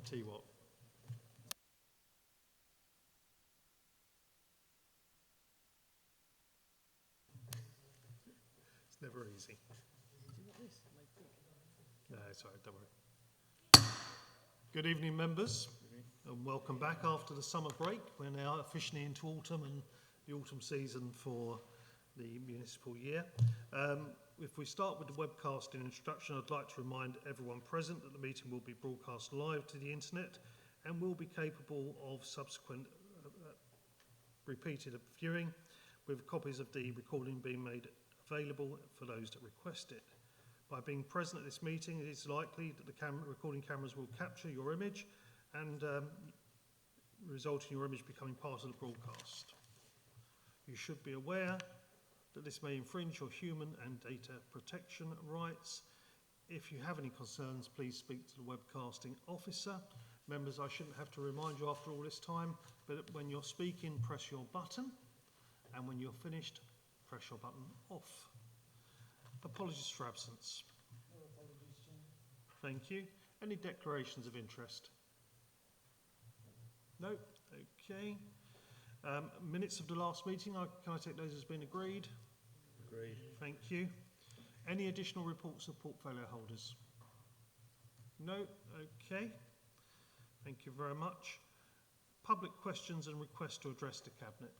tell you what. It's never easy. No, sorry, don't worry. Good evening, members, and welcome back after the summer break. We're now officially into autumn and the autumn season for the municipal year. If we start with the webcasting introduction, I'd like to remind everyone present that the meeting will be broadcast live to the internet and will be capable of subsequent repeated viewing, with copies of the recording being made available for those that request it. By being present at this meeting, it is likely that the recording cameras will capture your image and result in your image becoming part of the broadcast. You should be aware that this may infringe your human and data protection rights. If you have any concerns, please speak to the webcasting officer. Members, I shouldn't have to remind you after all this time, but when you're speaking, press your button, and when you're finished, press your button off. Apologies for absence. No apologies, Chair. Thank you. Any declarations of interest? No? Okay. Minutes of the last meeting, can I take those as being agreed? Agreed. Thank you. Any additional reports of portfolio holders? No? Okay. Thank you very much. Public questions and requests to address the Cabinet.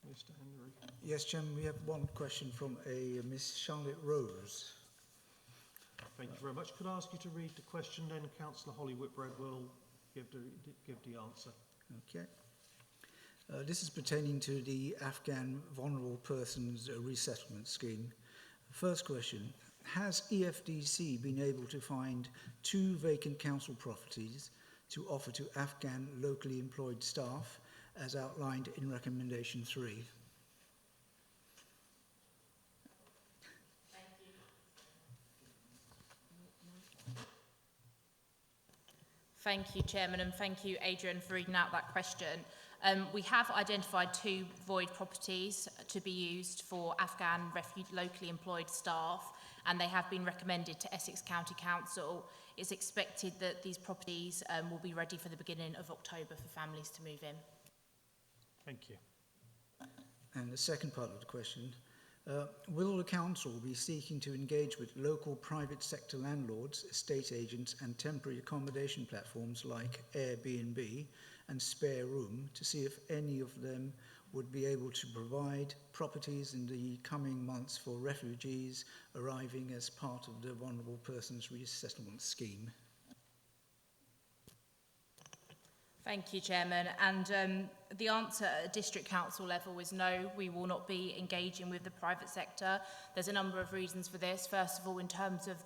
Mr. Henry. Yes, Chairman, we have one question from a Miss Charlotte Rose. Thank you very much. Could I ask you to read the question, then Councillor Holly Whitbread will give the answer. Okay. This is pertaining to the Afghan Vulnerable Persons Resettlement Scheme. First question, has EFDC been able to find 2 vacant council properties to offer to Afghan locally employed staff as outlined in Recommendation 3? Thank you, Chairman, and thank you, Adrian, for reading out that question. We have identified 2 void properties to be used for Afghan locally employed staff, and they have been recommended to Essex County Council. It's expected that these properties will be ready for the beginning of October for families to move in. Thank you. And the second part of the question, will the council be seeking to engage with local private sector landlords, estate agents and temporary accommodation platforms like Airbnb and Spare Room to see if any of them would be able to provide properties in the coming months for refugees arriving as part of the Vulnerable Persons Resettlement Scheme? Thank you, Chairman. And the answer at a district council level is no, we will not be engaging with the private sector. There's a number of reasons for this. First of all, in terms of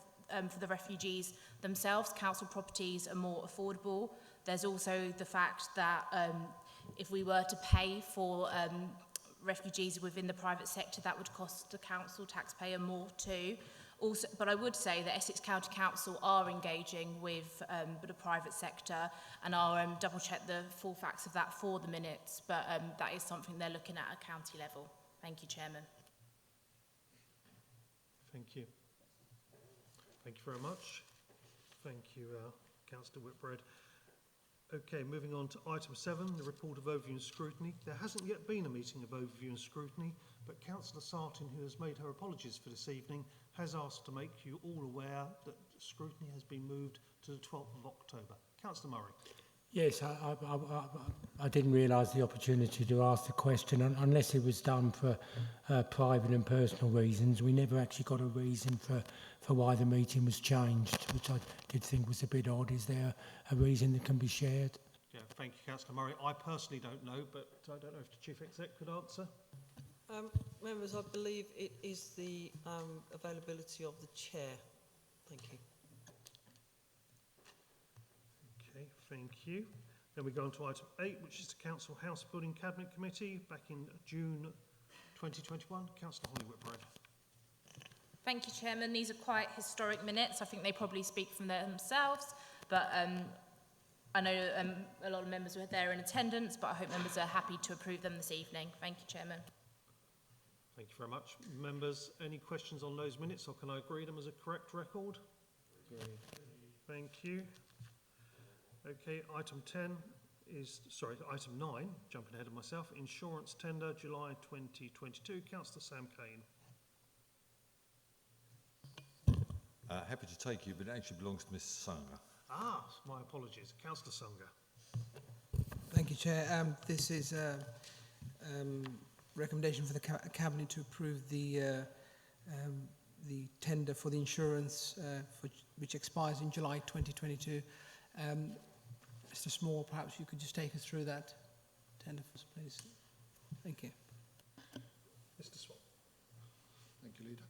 for the refugees themselves, council properties are more affordable. There's also the fact that if we were to pay for refugees within the private sector, that would cost the council taxpayer more too. Also, but I would say that Essex County Council are engaging with the private sector, and I'll double check the full facts of that for the minutes, but that is something they're looking at county level. Thank you, Chairman. Thank you. Thank you very much. Thank you, Councillor Whitbread. Okay, moving on to item 7, the report of overview and scrutiny. There hasn't yet been a meeting of overview and scrutiny, but Councillor Sartin, who has made her apologies for this evening, has asked to make you all aware that scrutiny has been moved to the 12th of October. Councillor Murray. Yes, I didn't realise the opportunity to ask the question unless it was done for private and personal reasons. We never actually got a reason for why the meeting was changed, which I did think was a bit odd. Is there a reason that can be shared? Yeah, thank you, Councillor Murray. I personally don't know, but I don't know if the Chief Exec could answer. Members, I believe it is the availability of the chair. Thank you. Okay, thank you. Then we go on to item 8, which is the Council House Building Cabinet Committee back in June 2021. Councillor Holly Whitbread. Thank you, Chairman. These are quite historic minutes. I think they probably speak for themselves, but I know a lot of members were there in attendance, but I hope members are happy to approve them this evening. Thank you, Chairman. Thank you very much. Members, any questions on those minutes, or can I agree them as a correct record? Agreed. Thank you. Okay, item 9, jumping ahead of myself, insurance tender, July 2022. Councillor Sam Kane. Happy to take you, but it actually belongs to Ms. Sanger. Ah, my apologies. Councillor Sunger. Thank you, Chair. This is a recommendation for the Cabinet to approve the tender for the insurance which expires in July 2022. Mr. Small, perhaps you could just take us through that tender for us, please. Thank you. Mr. Swan. Thank you, Leader.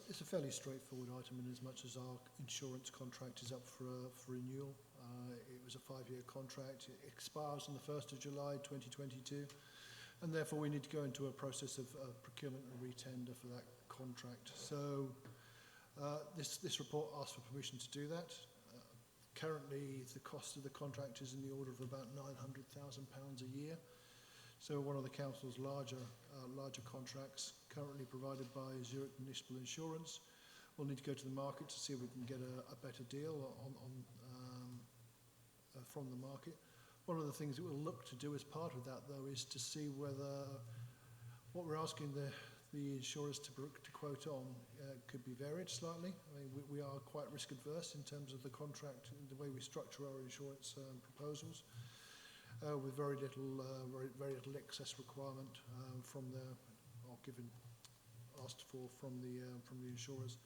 It's a fairly straightforward item in as much as our insurance contract is up for renewal. It was a 5-year contract. It expires on the 1st of July 2022, and therefore we need to go into a process of procurement and retender for that contract. So this report asks for permission to do that. Currently, the cost of the contract is in the order of about £900,000 a year. So one of the council's larger contracts, currently provided by Zurich Municipal Insurance, will need to go to the market to see if we can get a better deal from the market. One of the things that we'll look to do as part of that, though, is to see whether what we're asking the insurers to quote on could be varied slightly. I mean, we are quite risk adverse in terms of the contract and the way we structure our insurance proposals. With very little excess requirement asked for from the insurers.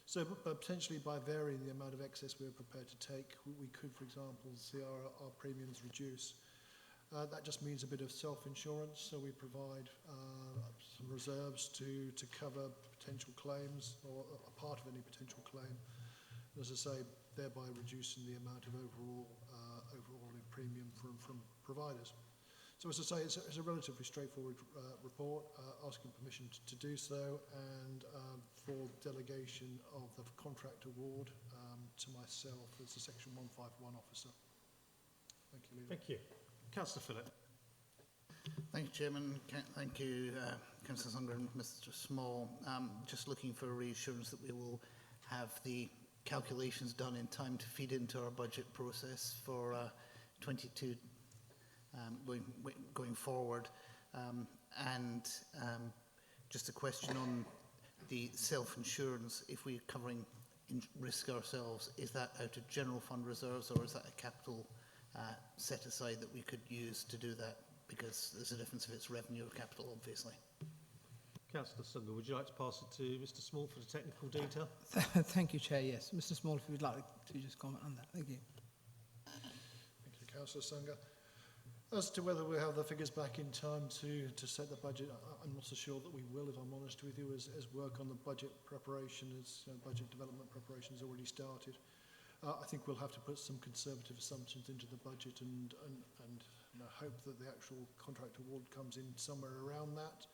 So, but potentially by varying the amount of excess we're prepared to take, we could, for example, see our premiums reduce. That just means a bit of self-insurance, so we provide some reserves to cover potential claims or a part of any potential claim. As I say, thereby reducing the amount of overall in premium from providers. So as I say, it's a relatively straightforward report, asking permission to do so, and for delegation of the contract award to myself as a Section 151 officer. Thank you, Leader. Thank you. Councillor Phillip. Thank you, Chairman. Thank you, Councillor Sunger and Mr. Small. Just looking for a reassurance that we will have the calculations done in time to feed into our budget process for 22 going forward. Just a question on the self-insurance. If we're covering risk ourselves, is that out of general fund reserves, or is that a capital set aside that we could use to do that? Because there's a difference if it's revenue or capital, obviously. Councillor Sunger, would you like to pass it to Mr. Small for the technical detail? Thank you, Chair. Yes. Mr. Small, if you would like to just comment on that. Thank you. Thank you, Councillor Sunger. As to whether we have the figures back in time to set the budget, I'm not so sure that we will, if I'm honest with you, as work on the budget preparation, budget development preparation has already started. I think we'll have to put some conservative assumptions into the budget and hope that the actual contract award comes in somewhere around that.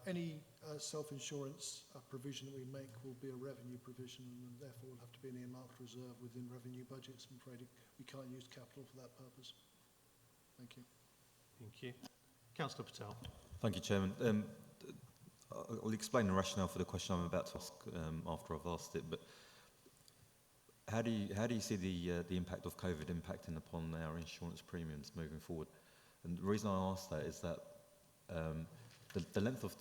Any self-insurance provision that we make will be a revenue provision, and therefore will have to be an earmarked reserve within revenue budgets. I'm afraid we can't use capital for that purpose. Thank you. Thank you. Councillor Patel. Thank you, Chairman. I'll explain the rationale for the question I'm about to ask after I've asked it, but how do you see the impact of COVID impacting upon our insurance premiums moving forward? And the reason I ask that is that the length of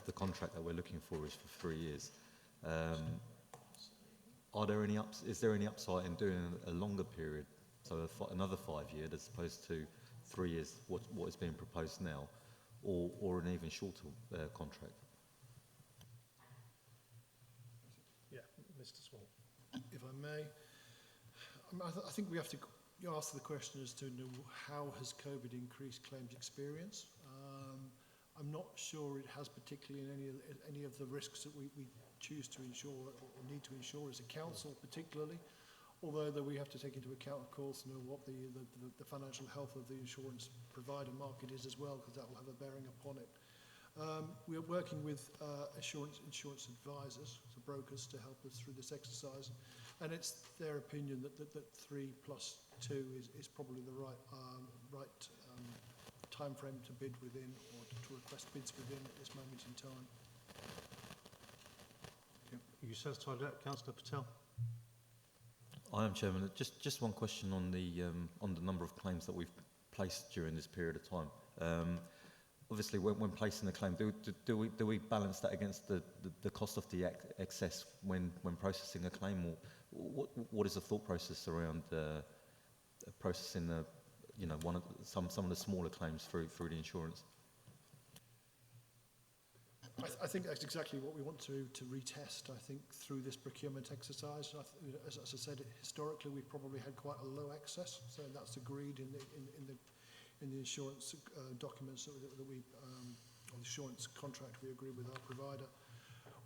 the contract that we're looking for is for 3 years. Is there any upside in doing a longer period, so another 5 years as opposed to 3 years, what is being proposed now, or an even shorter contract? Yeah, Mr. Small. If I may, I think we have to ask the question as to how has COVID increased claims experience. I'm not sure it has, particularly in any of the risks that we choose to insure or need to insure as a council, particularly. Although we have to take into account, of course, what the financial health of the insurance provider market is as well, because that will have a bearing upon it. We are working with insurance advisors, so brokers, to help us through this exercise, and it's their opinion that 3 plus 2 is probably the right time frame to bid within, or to request bids within at this moment in time. you satisfied with that, Councillor Patel? I am, Chairman. Just one question on the number of claims that we've placed during this period of time. Obviously, when placing the claim, do we balance that against the cost of the excess when processing a claim, or what is the thought process around processing some of the smaller claims through the insurance? I think that's exactly what we want to retest, I think, through this procurement exercise. As I said, historically, we've probably had quite a low excess, so that's agreed in the insurance documents that we, on the insurance contract we agreed with our provider.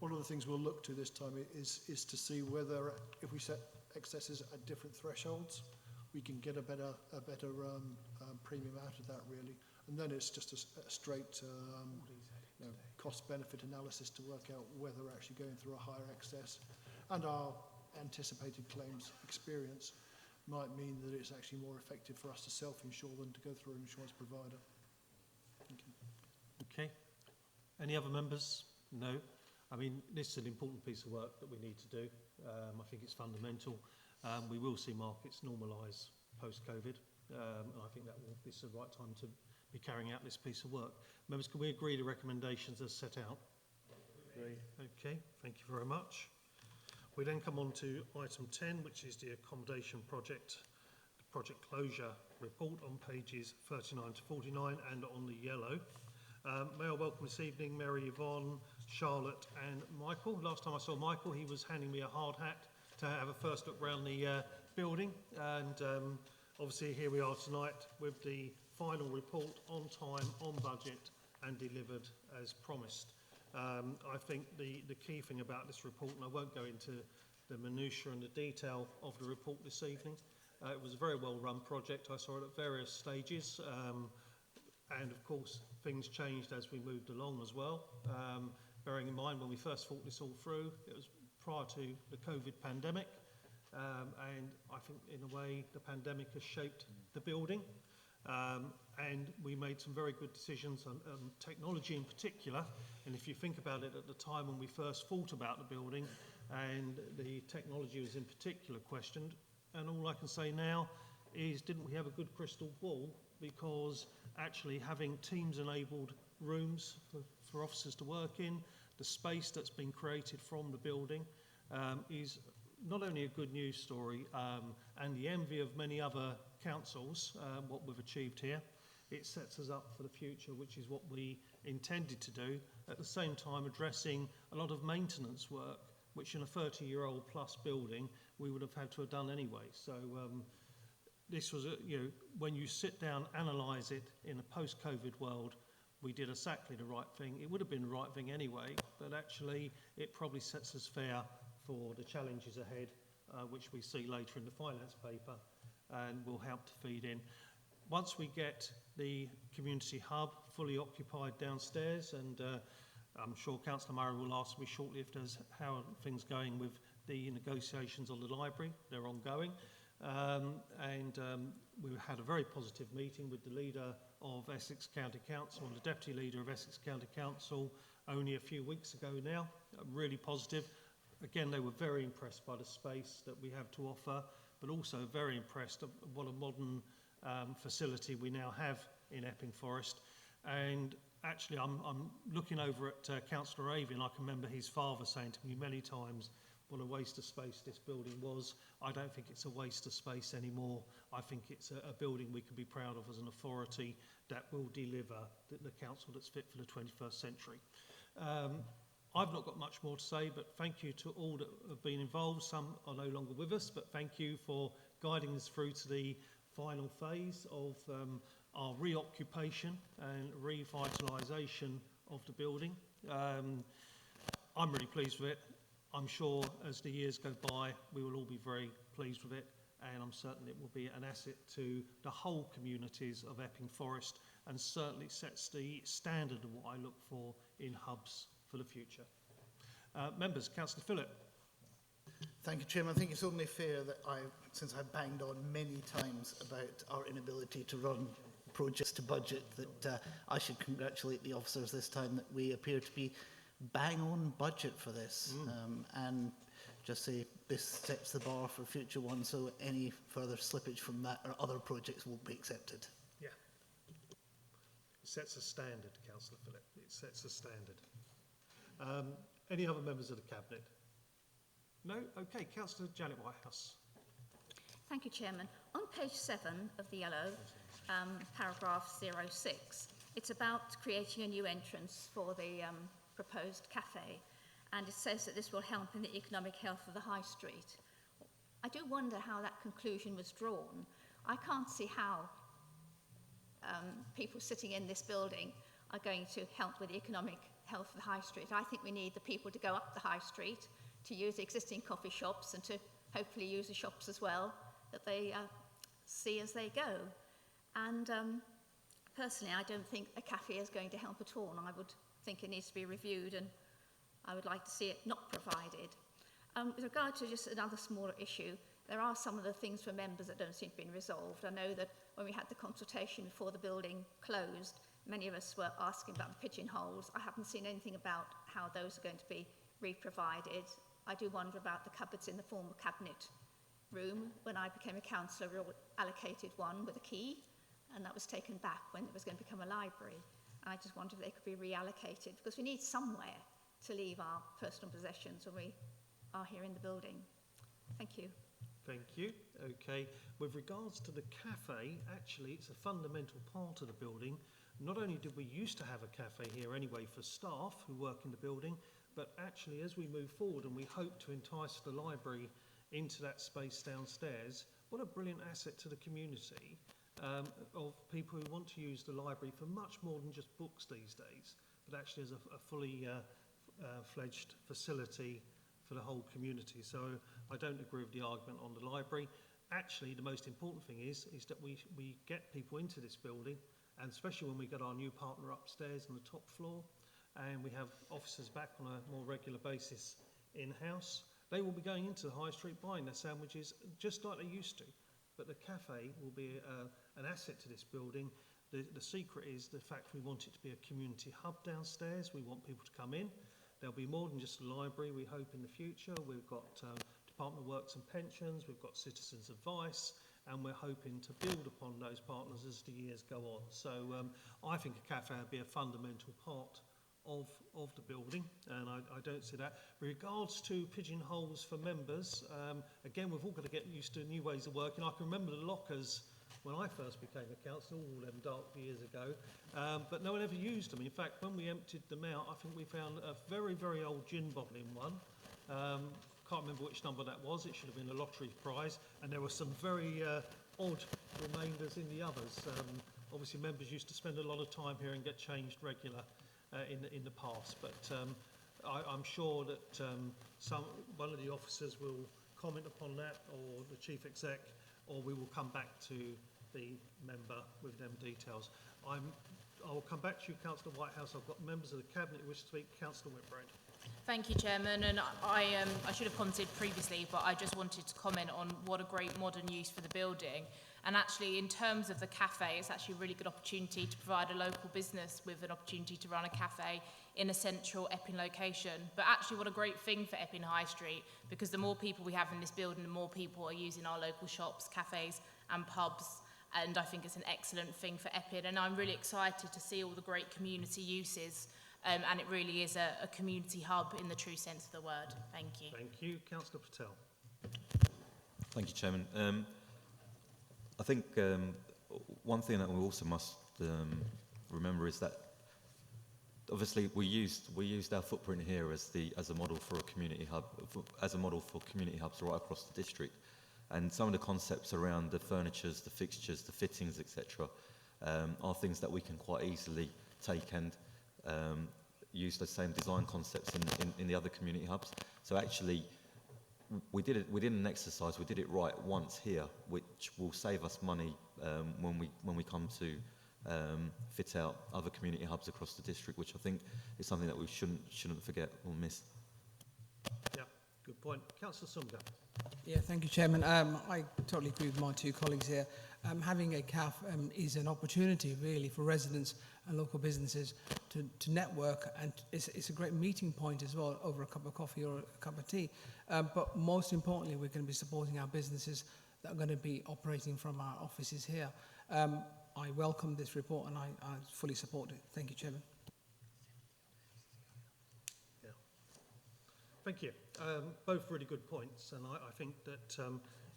One of the things we'll look to this time is to see whether, if we set excesses at different thresholds, we can get a better premium out of that, really. And then it's just a straight cost-benefit analysis to work out whether we're actually going through a higher excess, and our anticipated claims experience might mean that it's actually more effective for us to self-insure than to go through an insurance provider. Thank you. Okay. Any other members? No. I mean, this is an important piece of work that we need to do. I think it's fundamental. We will see markets normalise post-COVID, and I think this is the right time to be carrying out this piece of work. Members, can we agree the recommendations as set out? Agree. Okay, thank you very much. We then come on to item 10, which is the accommodation project closure report on pages 39 to 49 and on the yellow. May I welcome this evening Mary Yvonne, Charlotte and Michael. Last time I saw Michael, he was handing me a hard hat to have a first look around the building, and obviously here we are tonight with the final report on time, on budget and delivered as promised. I think the key thing about this report, and I won't go into the minutiae and the detail of the report this evening, it was a very well run project. I saw it at various stages, and of course things changed as we moved along as well. Bearing in mind when we first thought this all through, it was prior to the COVID pandemic, and I think in a way the pandemic has shaped the building. And we made some very good decisions on technology in particular. And if you think about it, at the time when we first thought about the building, and the technology was in particular questioned, and all I can say now is, didn't we have a good crystal ball? Because actually having Teams-enabled rooms for officers to work in, the space that's been created from the building is not only a good news story and the envy of many other councils, what we've achieved here. It sets us up for the future, which is what we intended to do, at the same time addressing a lot of maintenance work, which in a 30-year-old plus building we would have had to have done anyway. So this was, when you sit down, analyse it in a post-COVID world, we did exactly the right thing. It would have been the right thing anyway, but actually it probably sets us fair for the challenges ahead, which we see later in the finance paper, and will help to feed in. Once we get the community hub fully occupied downstairs, and I'm sure Councillor Murray will ask me shortly if there's how are things going with the negotiations on the library. They're ongoing, and we had a very positive meeting with the leader of Essex County Council and the deputy leader of Essex County Council only a few weeks ago now. Really positive. Again, they were very impressed by the space that we have to offer, but also very impressed of what a modern facility we now have in Epping Forest. And actually, I'm looking over at Councillor Avey, and I can remember his father saying to me many times what a waste of space this building was. I don't think it's a waste of space anymore. I think it's a building we can be proud of as an authority that will deliver the council that's fit for the 21st century. I've not got much more to say, but thank you to all that have been involved. Some are no longer with us, but thank you for guiding us through to the final phase of our reoccupation and revitalisation of the building. I'm really pleased with it. I'm sure as the years go by, we will all be very pleased with it, and I'm certain it will be an asset to the whole communities of Epping Forest, and certainly sets the standard of what I look for in hubs for the future. Members, Councillor Phillip. Thank you, Chairman. I think it's only fair that since I've banged on many times about our inability to run projects to budget, that I should congratulate the officers this time, that we appear to be bang on budget for this, and just say this sets the bar for future ones, so any further slippage from that or other projects won't be accepted. Yeah. It sets a standard, Councillor Phillip. It sets a standard. Any other members of the Cabinet? No? Okay, Councillor Janet Whitehouse. Thank you, Chairman. On page 7 of the yellow, paragraph 06, it's about creating a new entrance for the proposed cafe, and it says that this will help in the economic health of the high street. I do wonder how that conclusion was drawn. I can't see how people sitting in this building are going to help with the economic health of the high street. I think we need the people to go up the high street, to use the existing coffee shops, and to hopefully use the shops as well that they see as they go. And personally, I don't think a cafe is going to help at all, and I would think it needs to be reviewed, and I would like to see it not provided. With regard to just another smaller issue, there are some of the things for members that don't seem to have been resolved. I know that when we had the consultation before the building closed, many of us were asking about the pigeonholes. I haven't seen anything about how those are going to be re-provided. I do wonder about the cupboards in the former cabinet room. When I became a councillor, we were allocated one with a key, and that was taken back when it was going to become a library. And I just wonder if they could be reallocated, because we need somewhere to leave our personal possessions when we are here in the building. Thank you. Thank you. Okay. With regards to the cafe, actually, it's a fundamental part of the building. Not only did we used to have a cafe here anyway for staff who work in the building, but actually as we move forward and we hope to entice the library into that space downstairs, what a brilliant asset to the community of people who want to use the library for much more than just books these days, but actually as a fully fledged facility for the whole community. So I don't agree with the argument on the library. Actually, the most important thing is that we get people into this building, and especially when we get our new partner upstairs on the top floor, and we have officers back on a more regular basis in-house, they will be going into the high street buying their sandwiches just like they used to. But the cafe will be an asset to this building. The secret is the fact we want it to be a community hub downstairs. We want people to come in. There'll be more than just a library, we hope, in the future. We've got Department of Works and Pensions, we've got Citizens Advice, and we're hoping to build upon those partners as the years go on. So I think a cafe would be a fundamental part of the building, and I don't see that. With regards to pigeonholes for members, again, we've all got to get used to new ways of working. I can remember the lockers when I first became a councillor, all them dark years ago, but no one ever used them. In fact, when we emptied them out, I think we found a very, very old gin bottle in one. Can't remember which number that was. It should have been a lottery prize, and there were some very odd remainders in the others. Obviously, members used to spend a lot of time here and get changed regular in the past, but I'm sure that one of the officers will comment upon that, or the chief exec, or we will come back to the member with them details. I will come back to you, Councillor Whitehouse. I've got members of the Cabinet who wish to speak. Councillor Whitbread. Thank you, Chairman. And I should have commented previously, but I just wanted to comment on what a great modern use for the building. And actually, in terms of the cafe, it's actually a really good opportunity to provide a local business with an opportunity to run a cafe in a central Epping location. But actually, what a great thing for Epping High Street, because the more people we have in this building, the more people are using our local shops, cafes and pubs. And I think it's an excellent thing for Epping. And I'm really excited to see all the great community uses. And it really is a community hub in the true sense of the word. Thank you. Thank you. Councillor Patel. Thank you, Chairman. I think one thing that we also must remember is that obviously we used our footprint here as a model for a community hub, as a model for community hubs right across the district, and some of the concepts around the furnitures, the fixtures, the fittings, etc., are things that we can quite easily take and use the same design concepts in the other community hubs. So actually, we did an exercise. We did it right once here, which will save us money when we come to fit out other community hubs across the district, which I think is something that we shouldn't forget or miss. Yeah, good point. Councillor Sumga. Yeah, thank you, Chairman. I totally agree with my two colleagues here. Having a CAF is an opportunity, really, for residents and local businesses to network, and it's a great meeting point as well over a cup of coffee or a cup of tea. But most importantly, we're going to be supporting our businesses that are going to be operating from our offices here. I welcome this report and I fully support it. Thank you, Chairman. Yeah. Thank you. Both really good points, and I think that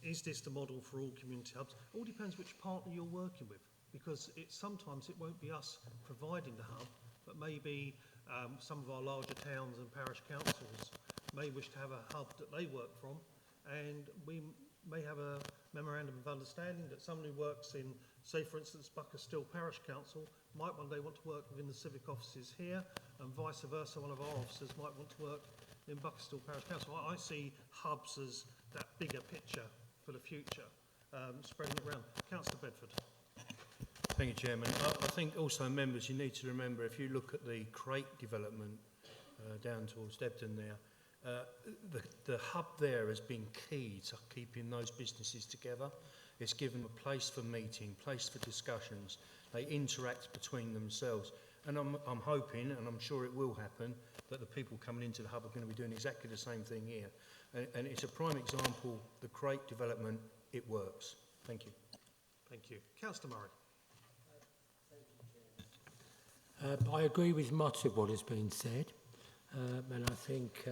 is this the model for all community hubs? All depends which partner you're working with, because sometimes it won't be us providing the hub, but maybe some of our larger towns and parish councils may wish to have a hub that they work from, and we may have a memorandum of understanding that someone who works in, say for instance, Buckerstill Parish Council might one day want to work within the civic offices here, and vice versa, one of our officers might want to work in Buckerstill Parish Council. I see hubs as that bigger picture for the future, spreading it around. Councillor Bedford. Thank you, Chairman. I think also, members, you need to remember, if you look at the crate development down towards Debden there, the hub there has been key to keeping those businesses together. It's given a place for meeting, place for discussions. They interact between themselves. And I'm hoping, and I'm sure it will happen, that the people coming into the hub are going to be doing exactly the same thing here. And it's a prime example, the crate development, it works. Thank you. Thank you. Councillor Murray. I agree with much of what has been said, and I think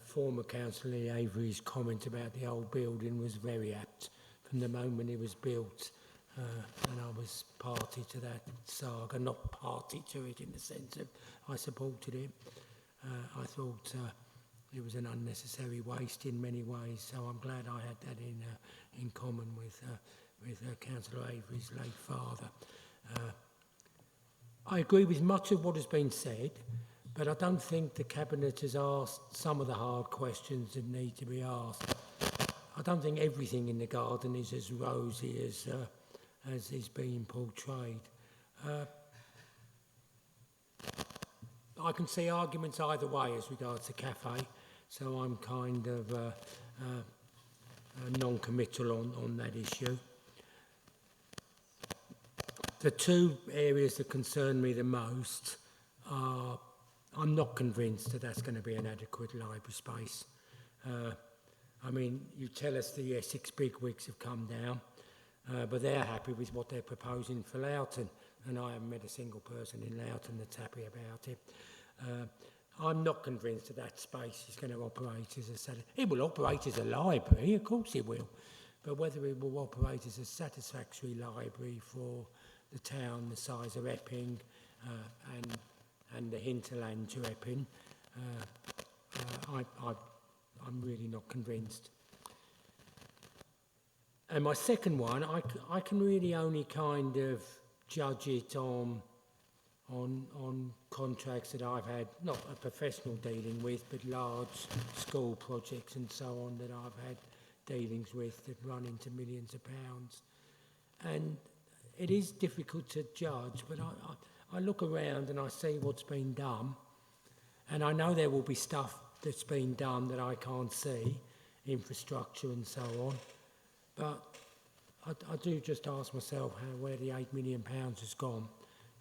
former Councillor Lee Avery's comment about the old building was very apt. From the moment it was built, and I was party to that saga, not party to it in the sense of I supported it. I thought it was an unnecessary waste in many ways, so I'm glad I had that in common with Councillor Avery's late father. I agree with much of what has been said, but I don't think the Cabinet has asked some of the hard questions that need to be asked. I don't think everything in the garden is as rosy as is being portrayed. I can see arguments either way as regards the cafe, so I'm kind of non-committal on that issue. The two areas that concern me the most are, I'm not convinced that that's going to be an adequate library space. I mean, you tell us the Essex bigwigs have come down, but they're happy with what they're proposing for Loughton, and I haven't met a single person in Loughton that's happy about it. I'm not convinced that that space is going to operate as a... It will operate as a library, of course it will, but whether it will operate as a satisfactory library for the town the size of Epping and the hinterland to Epping, I'm really not convinced. And my second one, I can really only kind of judge it on contracts that I've had, not a professional dealing with, but large school projects and so on that I've had dealings with that run into millions of pounds. And it is difficult to judge, but I look around and I see what's been done, and I know there will be stuff that's been done that I can't see, infrastructure and so on, but I do just ask myself where the £8 million has gone,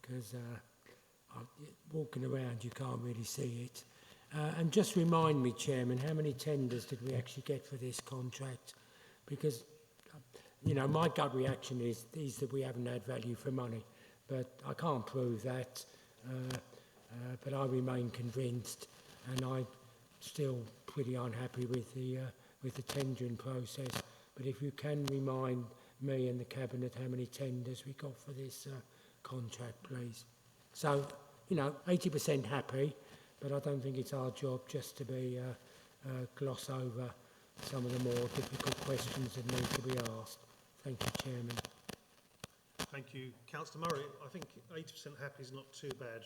because walking around you can't really see it. And just remind me, Chairman, how many tenders did we actually get for this contract? Because you know, my gut reaction is that we haven't had value for money, but I can't prove that. But I remain convinced, and I'm still pretty unhappy with the tendering process. But if you can remind me and the Cabinet how many tenders we got for this contract, please. So, you know, 80% happy, but I don't think it's our job just to be gloss over some of the more difficult questions that need to be asked. Thank you, Chairman. Thank you, Councillor Murray. I think 80% happy is not too bad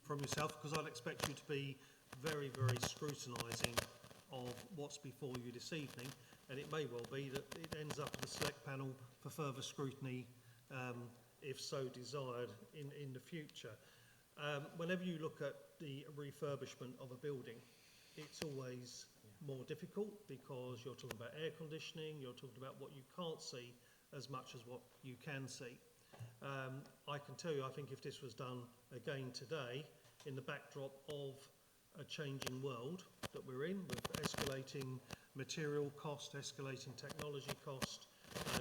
from yourself, because I'd expect you to be very, very scrutinising of what's before you this evening, and it may well be that it ends up in the select panel for further scrutiny, if so desired, in the future. Whenever you look at the refurbishment of a building, it's always more difficult because you're talking about air conditioning, you're talking about what you can't see as much as what you can see. I can tell you, I think if this was done again today, in the backdrop of a changing world that we're in, with escalating material cost, escalating technology cost,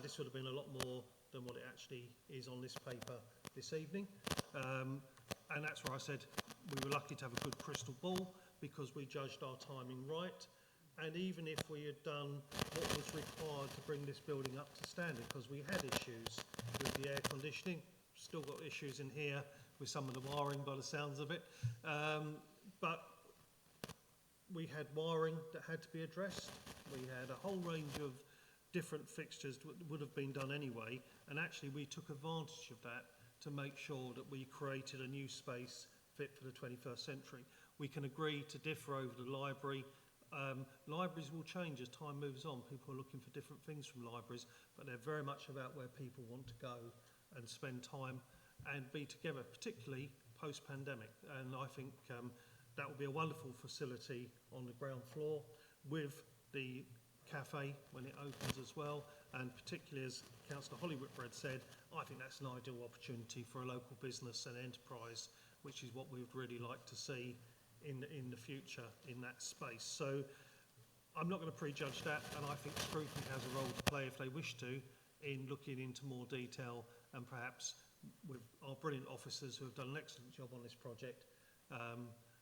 this would have been a lot more than what it actually is on this paper this evening. And that's where I said we were lucky to have a good crystal ball, because we judged our timing right. And even if we had done what was required to bring this building up to standard, because we had issues with the air conditioning, still got issues in here with some of the wiring by the sounds of it, but we had wiring that had to be addressed. We had a whole range of different fixtures that would have been done anyway, and actually we took advantage of that to make sure that we created a new space fit for the 21st century. We can agree to differ over the library. Libraries will change as time moves on. People are looking for different things from libraries, but they're very much about where people want to go and spend time and be together, particularly post-pandemic. And I think that will be a wonderful facility on the ground floor with the cafe when it opens as well. And particularly, as Councillor Holly Whitbread said, I think that's an ideal opportunity for a local business and enterprise, which is what we would really like to see in the future in that space. So I'm not going to prejudge that, and I think scrutiny has a role to play if they wish to in looking into more detail, and perhaps with our brilliant officers who have done an excellent job on this project,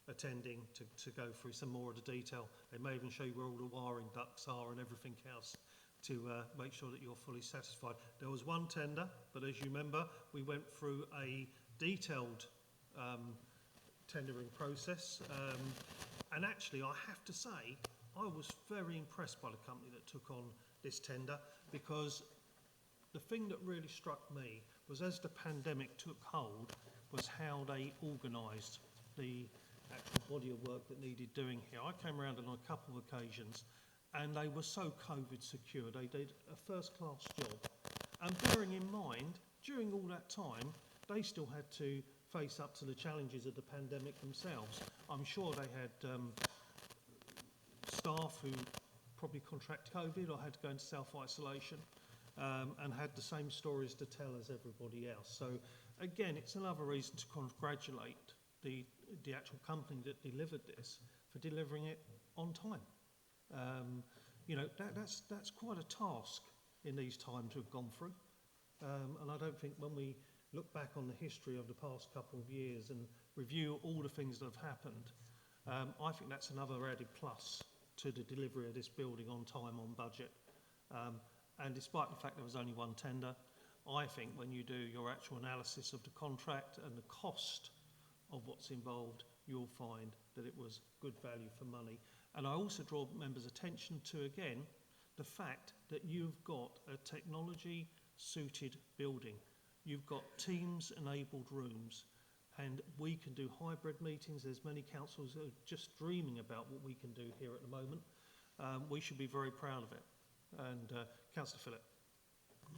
attending to go through some more of the detail. They may even show you where all the wiring ducts are and everything else to make sure that you're fully satisfied. There was one tender, but as you remember, we went through a detailed tendering process, and actually I have to say I was very impressed by the company that took on this tender, because the thing that really struck me was, as the pandemic took hold, was how they organised the actual body of work that needed doing here. I came around on a couple of occasions and they were so COVID secure. They did a first-class job, and bearing in mind during all that time they still had to face up to the challenges of the pandemic themselves. I'm sure they had staff who probably contracted COVID or had to go into self-isolation, and had the same stories to tell as everybody else. So again, it's another reason to congratulate the actual company that delivered this for delivering it on time. You know, that's quite a task in these times we've gone through, and I don't think when we look back on the history of the past couple of years and review all the things that have happened, I think that's another added plus to the delivery of this building on time, on budget. And despite the fact there was only one tender, I think when you do your actual analysis of the contract and the cost of what's involved, you'll find that it was good value for money. And I also draw members' attention to, again, the fact that you've got a technology-suited building. You've got Teams-enabled rooms, and we can do hybrid meetings. There's many councils that are just dreaming about what we can do here at the moment. We should be very proud of it. And Councillor Phillip.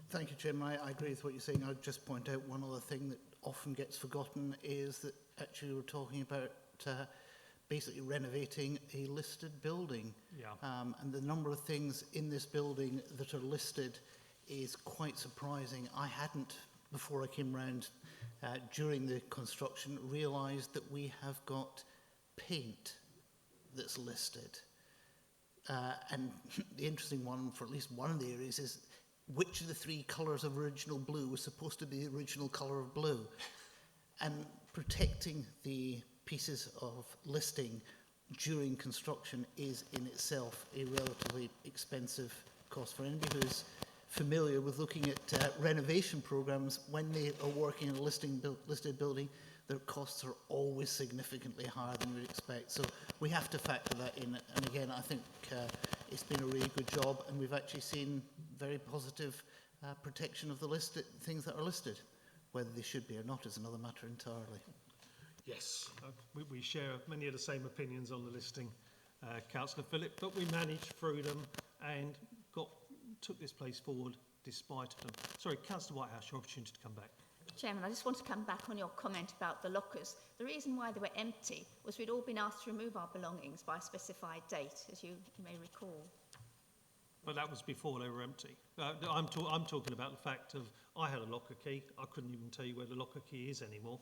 Thank you, Chairman. I agree with what you're saying. I'd just point out one other thing that often gets forgotten is that actually we're talking about basically renovating a listed building. Yeah. And the number of things in this building that are listed is quite surprising. I hadn't, before I came round during the construction, realised that we have got paint that's listed. And the interesting one for at least one of the areas is which of the three colours of original blue was supposed to be the original colour of blue. And protecting the pieces of listing during construction is in itself a relatively expensive cost. For anybody who's familiar with looking at renovation programmes, when they are working in a listed building, their costs are always significantly higher than we'd expect. So we have to factor that in. And again, I think it's been a really good job, and we've actually seen very positive protection of the things that are listed. Whether they should be or not is another matter entirely. Yes, we share many of the same opinions on the listing, Councillor Phillip, but we managed through them and took this place forward despite them. Sorry, Councillor Whitehouse, your opportunity to come back. Chairman, I just want to come back on your comment about the lockers. The reason why they were empty was we'd all been asked to remove our belongings by a specified date, as you may recall. But that was before they were empty. I'm talking about the fact of I had a locker key. I couldn't even tell you where the locker key is anymore.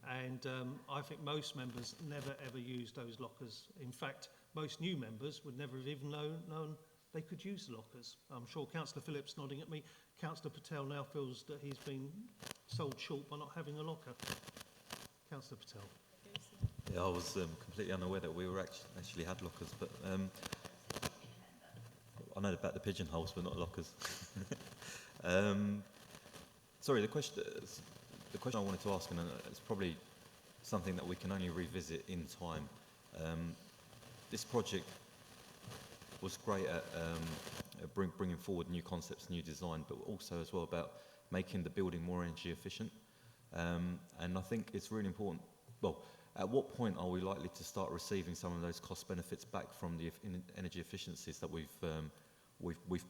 And I think most members never ever used those lockers. In fact, most new members would never have even known they could use the lockers. I'm sure Councillor Phillips nodding at me. Councillor Patel now feels that he's been sold short by not having a locker. Councillor Patel. Yeah, I was completely unaware that we were actually had lockers, but I know about the pigeonholes, but not lockers. Sorry, the question I wanted to ask, and it's probably something that we can only revisit in time. This project was great at bringing forward new concepts, new design, but also as well about making the building more energy efficient. And I think it's really important. Well, at what point are we likely to start receiving some of those cost benefits back from the energy efficiencies that we've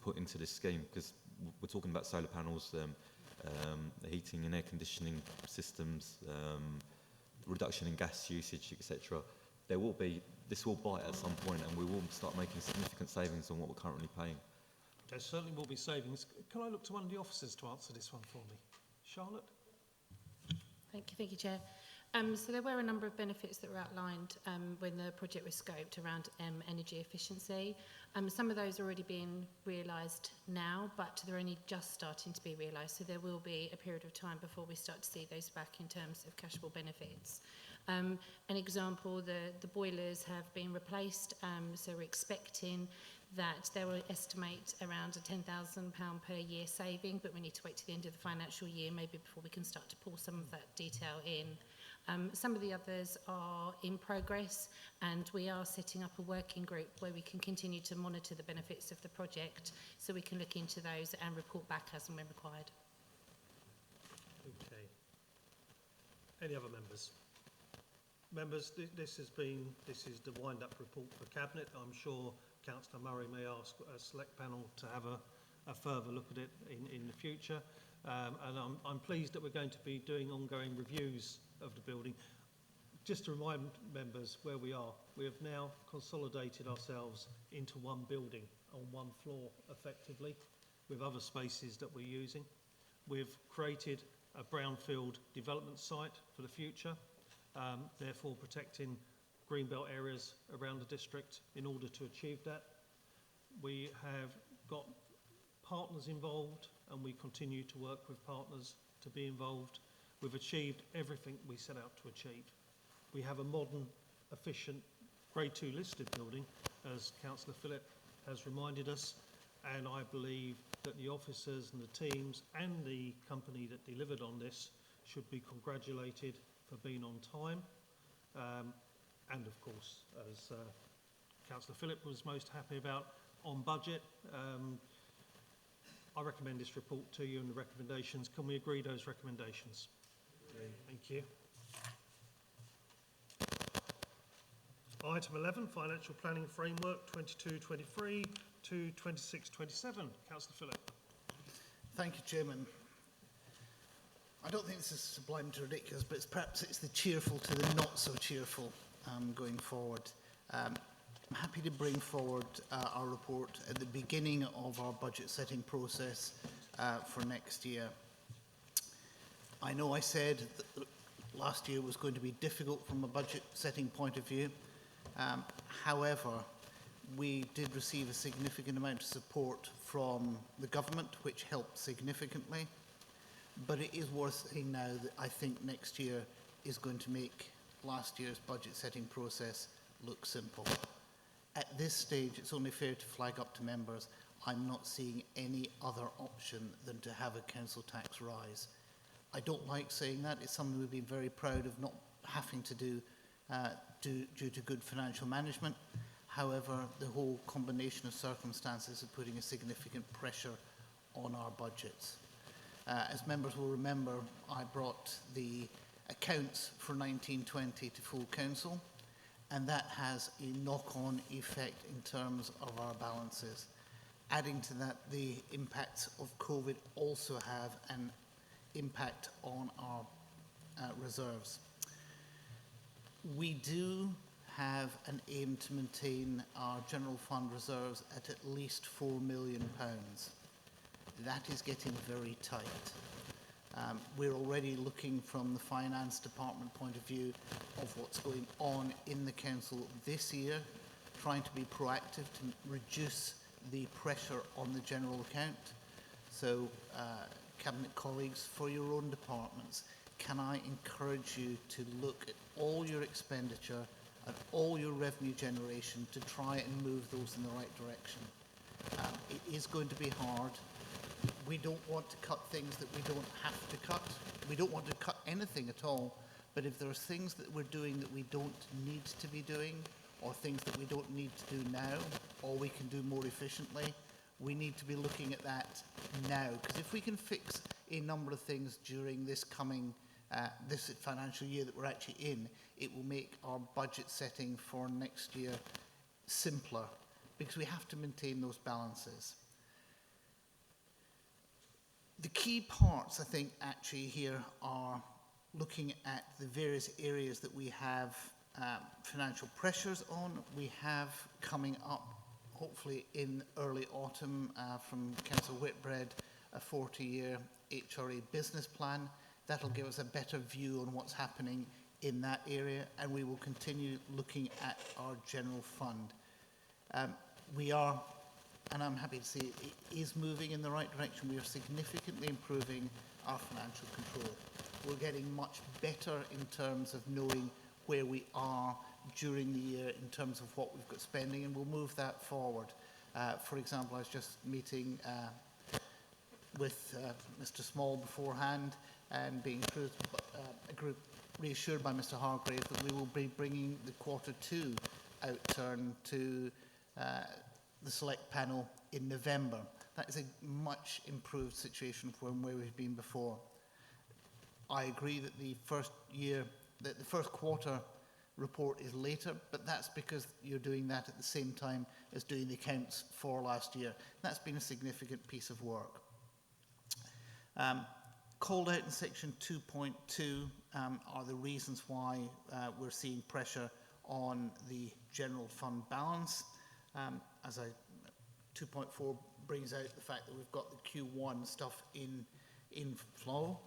put into this scheme? Because we're talking about solar panels, the heating and air conditioning systems, reduction in gas usage, etc. This will bite at some point, and we will start making significant savings on what we're currently paying. There certainly will be savings. Can I look to one of the officers to answer this one for me? Charlotte? Thank you, Chair. So there were a number of benefits that were outlined when the project was scoped around energy efficiency. Some of those are already being realised now, but they're only just starting to be realised. So there will be a period of time before we start to see those back in terms of cashable benefits. An example, the boilers have been replaced, so we're expecting that they will estimate around a £10,000 per year saving, but we need to wait to the end of the financial year maybe before we can start to pull some of that detail in. Some of the others are in progress, and we are setting up a working group where we can continue to monitor the benefits of the project, so we can look into those and report back as and when required. Okay. Any other members? Members, this is the wind-up report for Cabinet. I'm sure Councillor Murray may ask a select panel to have a further look at it in the future. And I'm pleased that we're going to be doing ongoing reviews of the building. Just to remind members where we are, we have now consolidated ourselves into one building on one floor effectively, with other spaces that we're using. We've created a brownfield development site for the future, therefore protecting greenbelt areas around the district in order to achieve that. We have got partners involved, and we continue to work with partners to be involved. We've achieved everything we set out to achieve. We have a modern, efficient, Grade 2 listed building, as Councillor Phillip has reminded us, and I believe that the officers and the teams and the company that delivered on this should be congratulated for being on time. And of course, as Councillor Phillip was most happy about, on budget. I recommend this report to you and the recommendations. Can we agree those recommendations? Thank you. Item 11, Financial Planning Framework 22-23 to 26-27. Councillor Phillip. Thank you, Chairman. I don't think this is sublime to ridiculous, but perhaps it's the cheerful to the not so cheerful going forward. I'm happy to bring forward our report at the beginning of our budget setting process for next year. I know I said that last year was going to be difficult from a budget setting point of view. However, we did receive a significant amount of support from the government, which helped significantly. But it is worth saying now that I think next year is going to make last year's budget setting process look simple. At this stage, it's only fair to flag up to members, I'm not seeing any other option than to have a council tax rise. I don't like saying that. It's something we've been very proud of not having to do due to good financial management. However, the whole combination of circumstances are putting a significant pressure on our budgets. As members will remember, I brought the accounts for 1920 to full council, and that has a knock-on effect in terms of our balances. Adding to that, the impacts of COVID also have an impact on our reserves. We do have an aim to maintain our general fund reserves at least £4 million. That is getting very tight. We're already looking from the finance department point of view of what's going on in the council this year, trying to be proactive to reduce the pressure on the general account. So, Cabinet colleagues, for your own departments, can I encourage you to look at all your expenditure and all your revenue generation to try and move those in the right direction. It is going to be hard. We don't want to cut things that we don't have to cut. We don't want to cut anything at all. But if there's things that we're doing that we don't need to be doing, or things that we don't need to do now, or we can do more efficiently, we need to be looking at that now. Because if we can fix a number of things during this coming this financial year that we're actually in, it will make our budget setting for next year simpler, because we have to maintain those balances. The key parts, I think, actually here are looking at the various areas that we have financial pressures on. We have coming up, hopefully in early autumn, from Councillor Whitbread, a 40-year HRA business plan. That'll give us a better view on what's happening in that area, and we will continue looking at our general fund. We are, and I'm happy to see it is moving in the right direction. We are significantly improving our financial control. We're getting much better in terms of knowing where we are during the year in terms of what we've got spending, and we'll move that forward. For example, I was just meeting with Mr. Small beforehand, and being reassured by Mr. Hargrave that we will be bringing the Q2 outturn to the select panel in November. That is a much improved situation from where we've been before. I agree that the first quarter report is later, but that's because you're doing that at the same time as doing the accounts for last year. That's been a significant piece of work. Called out in section 2.2 are the reasons why we're seeing pressure on the general fund balance. 2.4 brings out the fact that we've got the Q1 stuff in flow.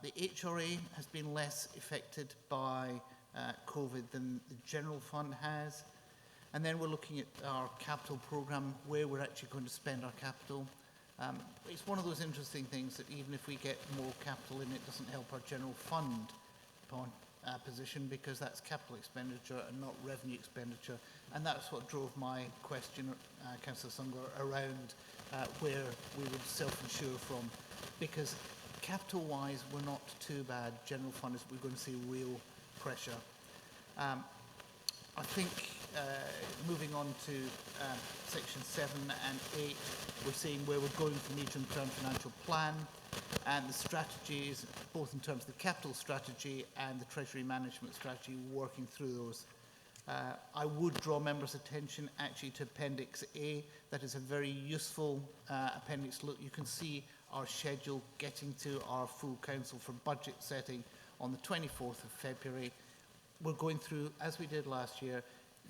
The HRA has been less affected by COVID than the general fund has. And then we're looking at our capital programme, where we're actually going to spend our capital. It's one of those interesting things that even if we get more capital in, it doesn't help our general fund position, because that's capital expenditure and not revenue expenditure. And that's what drove my question, Councillor Sungler, around where we would self-insure from. Because capital-wise, we're not too bad. General fund is, we're going to see real pressure. I think moving on to section 7 and 8, we're seeing where we're going for medium-term financial plan, and the strategies, both in terms of the capital strategy and the treasury management strategy, working through those. I would draw members' attention actually to Appendix A. That is a very useful appendix. Look, you can see our schedule getting to our full council for budget setting on the 24th of February. We're going through, as we did last year,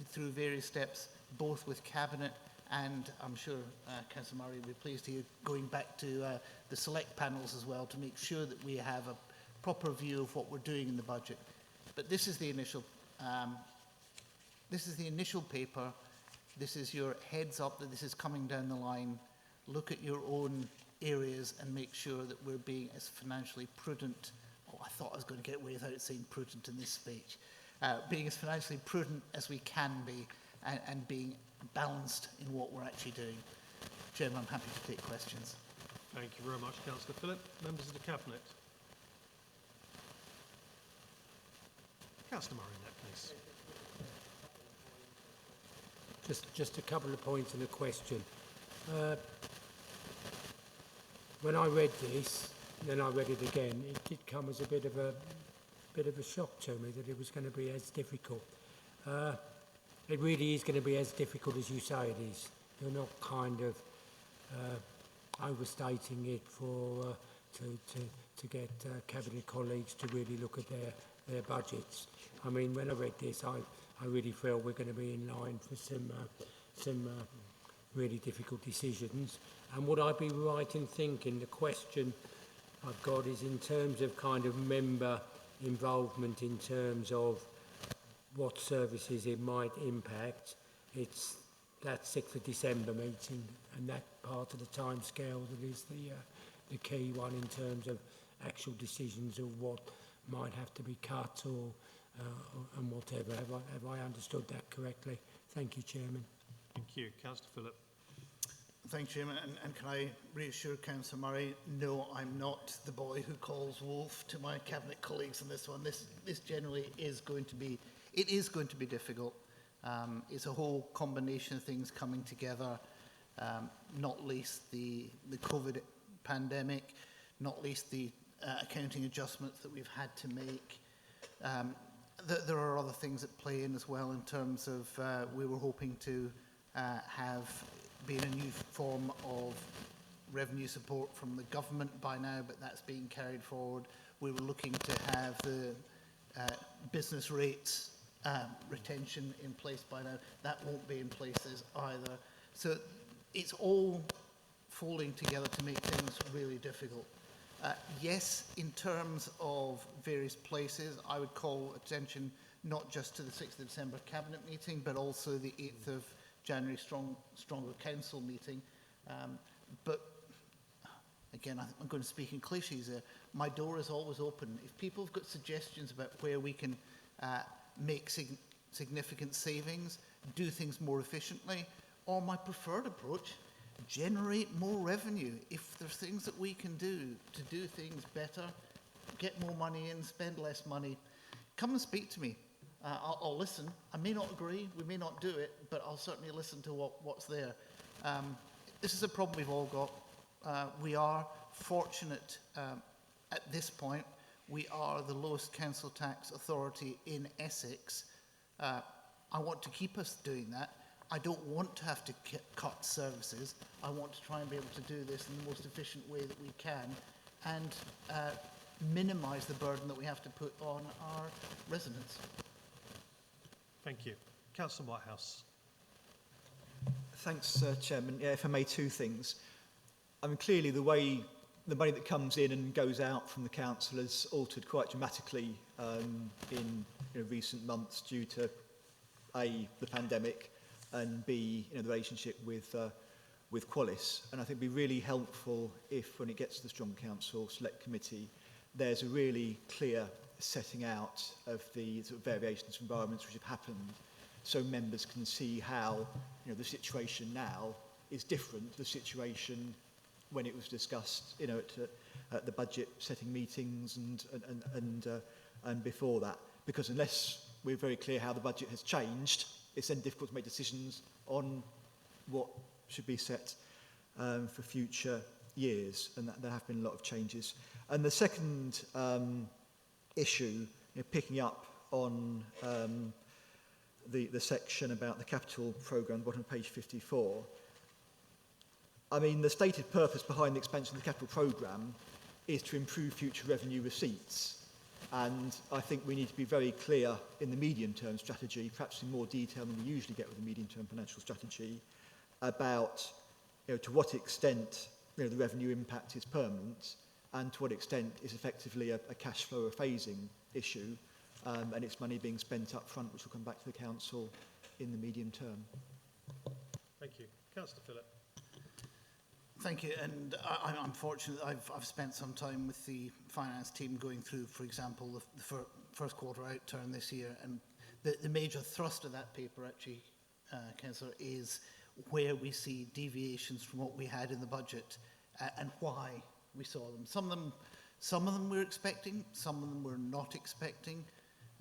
through various steps, both with Cabinet and I'm sure Councillor Murray will be pleased to hear, going back to the select panels as well, to make sure that we have a proper view of what we're doing in the budget. But this is the initial paper. This is your heads up that this is coming down the line. Look at your own areas and make sure that we're being as financially prudent. Oh, I thought I was going to get away without saying prudent in this speech. Being as financially prudent as we can be, and being balanced in what we're actually doing. Chairman, I'm happy to take questions. Thank you very much, Councillor Phillip. Members of the Cabinet. Councillor Murray, in that case. Just a couple of points and a question. When I read this, then I read it again, it did come as a bit of a shock to me that it was going to be as difficult. It really is going to be as difficult as you say it is. You're not kind of overstating it for to get Cabinet colleagues to really look at their budgets. I mean, when I read this, I really feel we're going to be in line for some really difficult decisions. And would I be right in thinking the question I've got is in terms of kind of member involvement in terms of what services it might impact. It's that 6th of December meeting, and that part of the timescale that is the key one in terms of actual decisions of what might have to be cut or and whatever. Have I understood that correctly? Thank you, Chairman. Thank you. Councillor Phillip. Thank you, Chairman. And can I reassure Councillor Murray, no, I'm not the boy who calls wolf to my cabinet colleagues on this one. This generally is going to be, it is going to be difficult. It's a whole combination of things coming together, not least the COVID pandemic, not least the accounting adjustments that we've had to make. There are other things that play in as well in terms of we were hoping to have been a new form of revenue support from the government by now, but that's being carried forward. We were looking to have the business rates retention in place by now. That won't be in places either. So it's all falling together to make things really difficult. Yes, in terms of various places, I would call attention not just to the 6th of December Cabinet meeting, but also the 8th of January Stronger Council meeting. But again, I'm going to speak in cliches there. My door is always open. If people have got suggestions about where we can make significant savings, do things more efficiently, or my preferred approach, generate more revenue. If there's things that we can do to do things better, get more money in, spend less money, come and speak to me. I'll listen. I may not agree, we may not do it, but I'll certainly listen to what's there. This is a problem we've all got. We are fortunate at this point. We are the lowest council tax authority in Essex. I want to keep us doing that. I don't want to have to cut services. I want to try and be able to do this in the most efficient way that we can and minimise the burden that we have to put on our residents. Thank you. Councillor Whitehouse. Thanks, Chairman. Yeah, if I may, two things. I mean, clearly the way the money that comes in and goes out from the council has altered quite dramatically in recent months due to A, the pandemic, and B, the relationship with Qualis. And I think it'd be really helpful if, when it gets to the Strong Council Select Committee, there's a really clear setting out of the sort of variations of environments which have happened, so members can see how the situation now is different to the situation when it was discussed at the budget setting meetings and before that. Because unless we're very clear how the budget has changed, it's then difficult to make decisions on what should be set for future years, and there have been a lot of changes. And the second issue, picking up on the section about the capital programme, bottom of page 54, I mean, the stated purpose behind the expansion of the capital programme is to improve future revenue receipts. And I think we need to be very clear in the medium-term strategy, perhaps in more detail than we usually get with the medium-term financial strategy, about to what extent the revenue impact is permanent and to what extent is effectively a cash flow or phasing issue, and it's money being spent up front, which will come back to the council in the medium term. Thank you. Councillor Phillip. Thank you, and I'm fortunate I've spent some time with the finance team going through, for example, the first quarter outturn this year, and the major thrust of that paper actually, Councillor, is where we see deviations from what we had in the budget and why we saw them. Some of them we're expecting, some of them we're not expecting,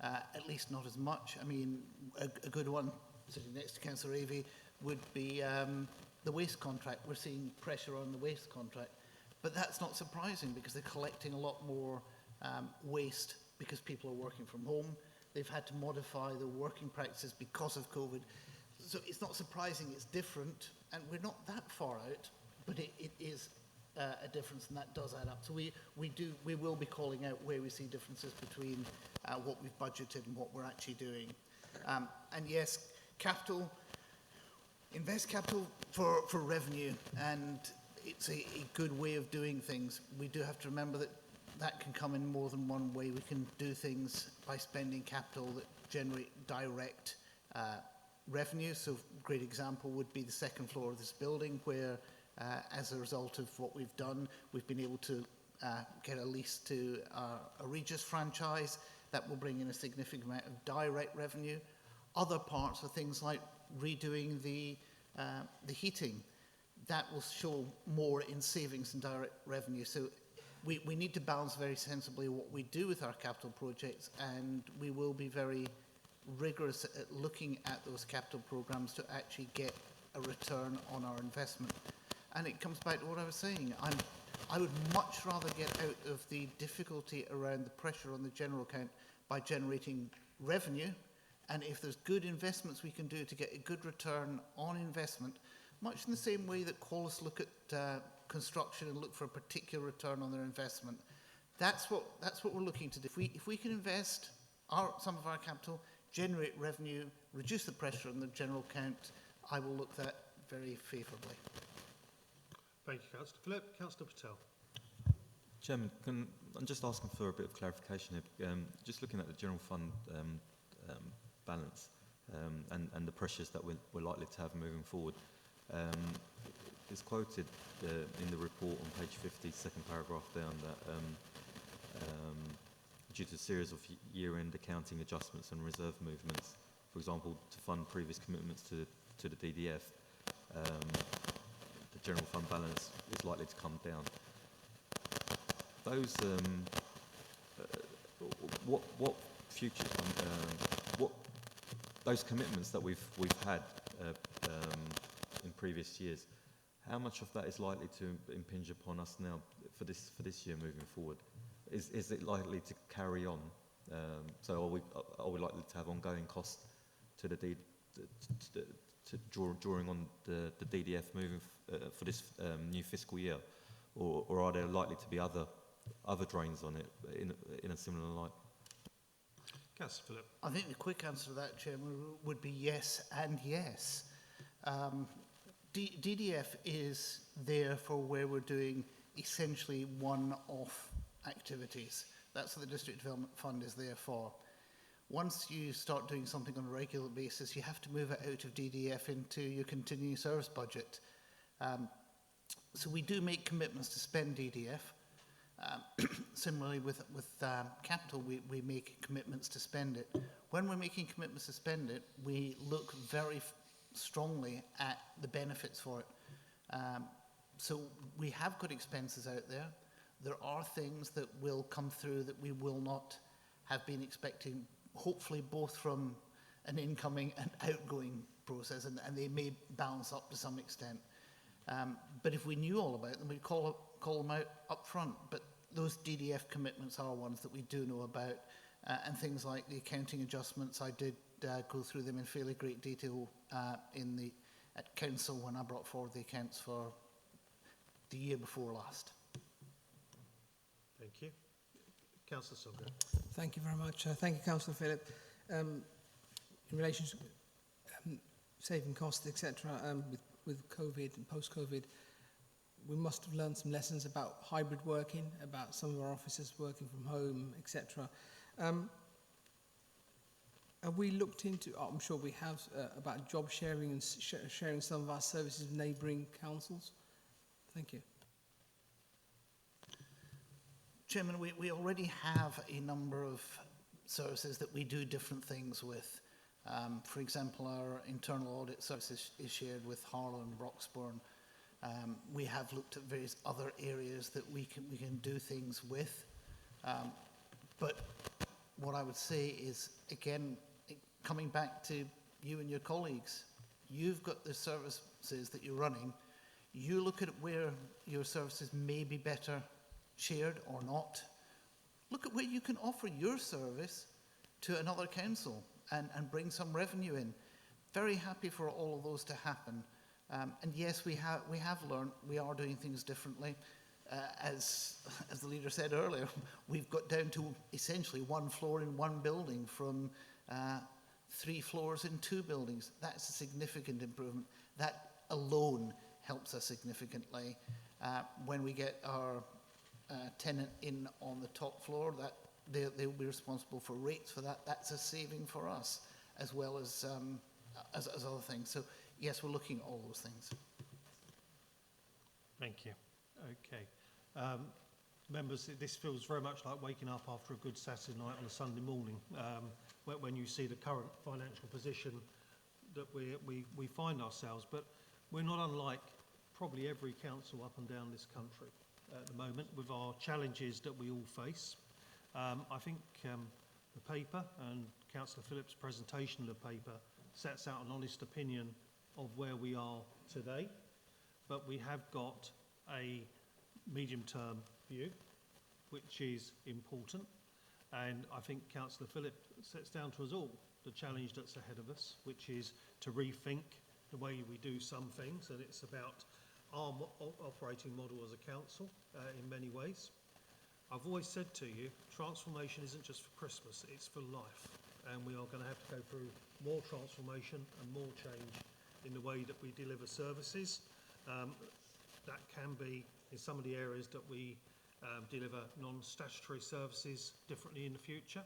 at least not as much. I mean, a good one sitting next to Councillor Avey would be the waste contract. We're seeing pressure on the waste contract, but that's not surprising because they're collecting a lot more waste because people are working from home. They've had to modify their working practices because of COVID. So it's not surprising, it's different, and we're not that far out, but it is a difference, and that does add up. So we will be calling out where we see differences between what we've budgeted and what we're actually doing. And yes, capital, invest capital for revenue, and it's a good way of doing things. We do have to remember that that can come in more than one way. We can do things by spending capital that generate direct revenue. So a great example would be the second floor of this building, where as a result of what we've done, we've been able to get a lease to a Regis franchise. That will bring in a significant amount of direct revenue. Other parts are things like redoing the heating. That will show more in savings and direct revenue. So we need to balance very sensibly what we do with our capital projects, and we will be very rigorous at looking at those capital programs to actually get a return on our investment. And it comes back to what I was saying. I would much rather get out of the difficulty around the pressure on the general account by generating revenue, and if there's good investments we can do to get a good return on investment, much in the same way that Qualis look at construction and look for a particular return on their investment. That's what we're looking to do. If we can invest some of our capital, generate revenue, reduce the pressure on the general account, I will look at that very favourably. Thank you, Councillor Phillip. Councillor Patel. Chairman, I'm just asking for a bit of clarification here. Just looking at the general fund balance and the pressures that we're likely to have moving forward. It's quoted in the report on page 50, second paragraph down, that due to a series of year-end accounting adjustments and reserve movements, for example, to fund previous commitments to the DDF, the general fund balance is likely to come down. Those what future what those commitments that we've had in previous years, how much of that is likely to impinge upon us now for this year moving forward? Is it likely to carry on? So are we likely to have ongoing costs to the drawing on the DDF moving for this new fiscal year, or are there likely to be other drains on it in a similar light? Councillor Phillip. I think the quick answer to that, Chairman, would be yes and yes. DDF is there for where we're doing essentially one-off activities. That's what the District Development Fund is there for. Once you start doing something on a regular basis, you have to move it out of DDF into your continuing service budget. So we do make commitments to spend DDF. Similarly with capital, we make commitments to spend it. When we're making commitments to spend it, we look very strongly at the benefits for it. So we have got expenses out there. There are things that will come through that we will not have been expecting, hopefully both from an incoming and outgoing process, and they may balance up to some extent. But if we knew all about them, we'd call them out up front. But those DDF commitments are ones that we do know about, and things like the accounting adjustments, I did go through them in fairly great detail at Council when I brought forward the accounts for the year before last. Thank you. Councillor Silver. Thank you very much. Thank you, Councillor Phillip. In relation to saving costs, etc., with COVID and post-COVID, we must have learned some lessons about hybrid working, about some of our officers working from home, etc. Have we looked into, I'm sure we have, about job sharing and sharing some of our services with neighbouring councils? Thank you. Chairman, we already have a number of services that we do different things with. For example, our internal audit service is shared with Harlow and Broxbourne. We have looked at various other areas that we can do things with. But what I would say is, again, coming back to you and your colleagues, you've got the services that you're running. You look at where your services may be better shared or not. Look at where you can offer your service to another council and bring some revenue in. Very happy for all of those to happen. And yes, we have learned we are doing things differently. As the leader said earlier, we've got down to essentially one floor in one building from 3 floors in 2 buildings. That's a significant improvement. That alone helps us significantly. When we get our tenant in on the top floor, that they'll be responsible for rates for that. That's a saving for us, as well as other things. So yes, we're looking at all those things. Thank you. Okay. Members, this feels very much like waking up after a good Saturday night on a Sunday morning, when you see the current financial position that we find ourselves. But we're not unlike probably every council up and down this country at the moment, with our challenges that we all face. I think the paper and Councillor Phillips' presentation of the paper sets out an honest opinion of where we are today, but we have got a medium-term view, which is important, and I think Councillor Phillips sets down to us all the challenge that's ahead of us, which is to rethink the way we do some things, and it's about our operating model as a council in many ways. I've always said to you, transformation isn't just for Christmas, it's for life, and we are going to have to go through more transformation and more change in the way that we deliver services. That can be in some of the areas that we deliver non-statutory services differently in the future.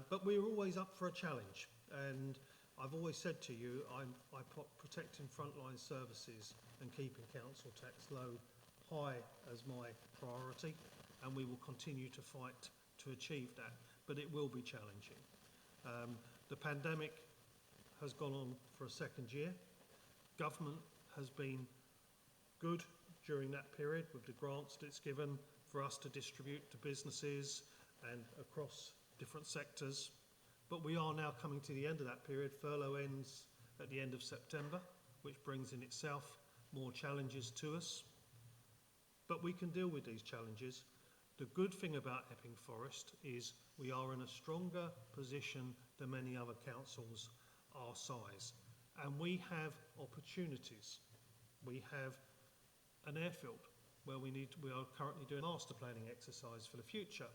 But we're always up for a challenge, and I've always said to you, I put protecting frontline services and keeping council tax low high as my priority, and we will continue to fight to achieve that, but it will be challenging. The pandemic has gone on for a second year. Government has been good during that period with the grants that it's given for us to distribute to businesses and across different sectors. But we are now coming to the end of that period. Furlough ends at the end of September, which brings in itself more challenges to us. But we can deal with these challenges. The good thing about Epping Forest is we are in a stronger position than many other councils our size. And we have opportunities. We have an airfield where we are currently doing a master planning exercise for the future,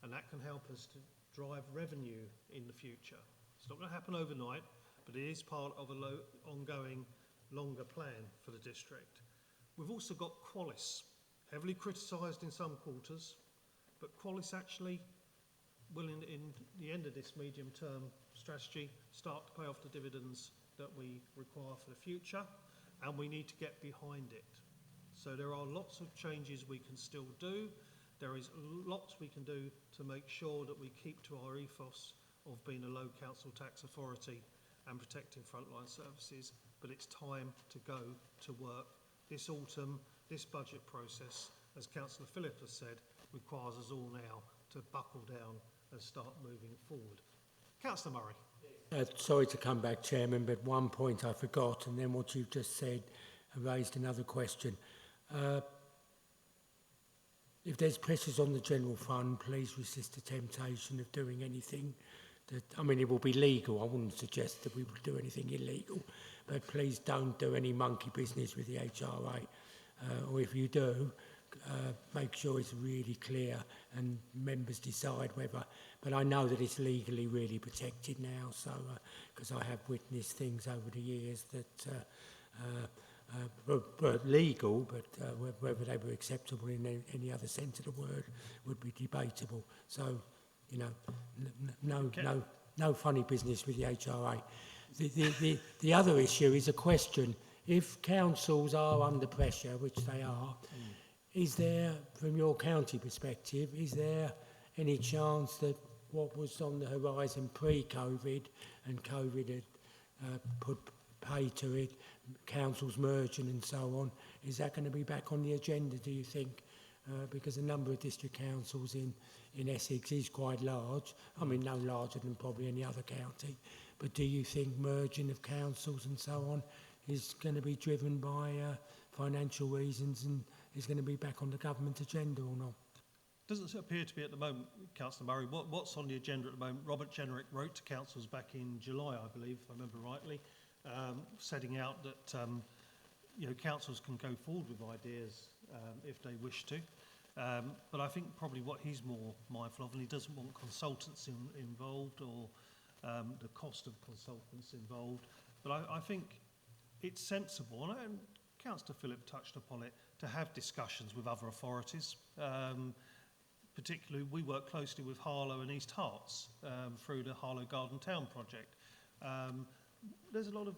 and that can help us to drive revenue in the future. It's not going to happen overnight, but it is part of an ongoing longer plan for the district. We've also got Qualis, heavily criticised in some quarters, but Qualis actually will, in the end of this medium-term strategy, start to pay off the dividends that we require for the future, and we need to get behind it. So there are lots of changes we can still do. There is lots we can do to make sure that we keep to our ethos of being a low council tax authority and protecting frontline services, but it's time to go to work. This autumn, this budget process, as Councillor Phillips has said, requires us all now to buckle down and start moving forward. Councillor Murray. Sorry to come back, Chairman, but one point I forgot, and then what you've just said raised another question. If there's pressures on the general fund, please resist the temptation of doing anything that, I mean, it will be legal. I wouldn't suggest that we would do anything illegal, but please don't do any monkey business with the HRA. Or if you do, make sure it's really clear and members decide whether, but I know that it's legally really protected now, so because I have witnessed things over the years that were legal, but whether they were acceptable in any other sense of the word would be debatable. So, you know, no funny business with the HRA. The other issue is a question. If councils are under pressure, which they are, is there, from your county perspective, is there any chance that what was on the horizon pre-COVID and COVID had put pay to it, councils merging and so on, is that going to be back on the agenda, do you think? Because a number of district councils in Essex is quite large. I mean, no larger than probably any other county. But do you think merging of councils and so on is going to be driven by financial reasons and is going to be back on the government agenda or not? Doesn't appear to be at the moment, Councillor Murray. What's on the agenda at the moment? Robert Jenrick wrote to councils back in July, I believe, if I remember rightly, setting out that councils can go forward with ideas if they wish to. But I think probably what he's more mindful of, and he doesn't want consultants involved or the cost of consultants involved. But I think it's sensible, and Councillor Phillip touched upon it, to have discussions with other authorities. Particularly, we work closely with Harlow and East Herts through the Harlow Garden Town project. There's a lot of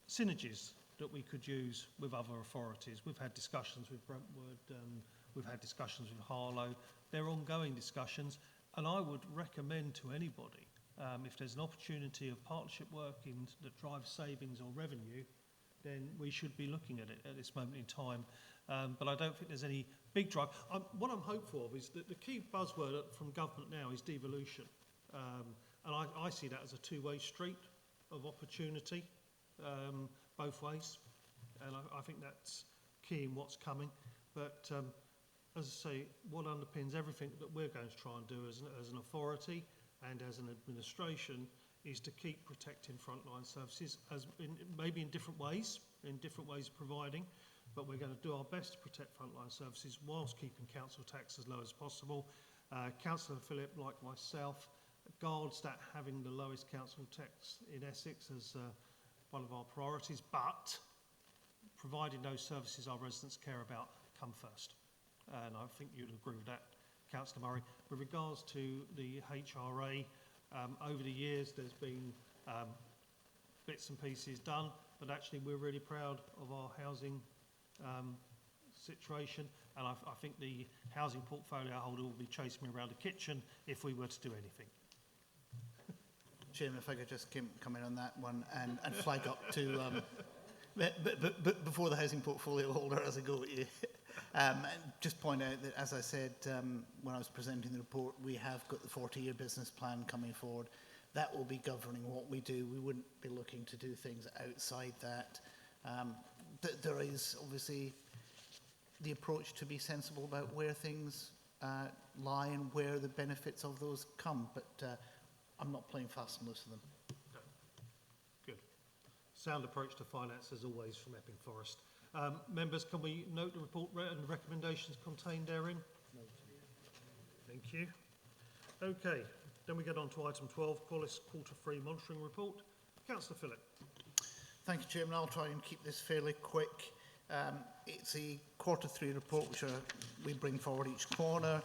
synergies that we could use with other authorities. We've had discussions with Brentwood, we've had discussions with Harlow. They're ongoing discussions, and I would recommend to anybody, if there's an opportunity of partnership working that drives savings or revenue, then we should be looking at it at this moment in time. But I don't think there's any big drive. What I'm hopeful of is that the key buzzword from government now is devolution. And I see that as a two-way street of opportunity, both ways. And I think that's key in what's coming. But as I say, what underpins everything that we're going to try and do as an authority and as an administration is to keep protecting frontline services, maybe in different ways of providing, but we're going to do our best to protect frontline services whilst keeping council tax as low as possible. Councillor Phillip, like myself, guards that having the lowest council tax in Essex as one of our priorities, but providing those services our residents care about come first. And I think you'd agree with that, Councillor Murray. With regards to the HRA, over the years there's been bits and pieces done, but actually we're really proud of our housing situation, and I think the housing portfolio holder will be chasing me around the kitchen if we were to do anything. Chairman, if I could just come in on that one and flag up to but before the housing portfolio holder as I go at you. And just point out that, as I said when I was presenting the report, we have got the 40-year business plan coming forward. That will be governing what we do. We wouldn't be looking to do things outside that. There is obviously the approach to be sensible about where things lie and where the benefits of those come, but I'm not playing fast and loose with them. No. Good. Sound approach to finance as always from Epping Forest. Members, can we note the report and the recommendations contained therein? No. Thank you. Okay, then we get on to item 12, Qualis Quarter 3 Monitoring Report. Councillor Phillip. Thank you, Chairman. I'll try and keep this fairly quick. It's a Quarter 3 report which we bring forward each quarter.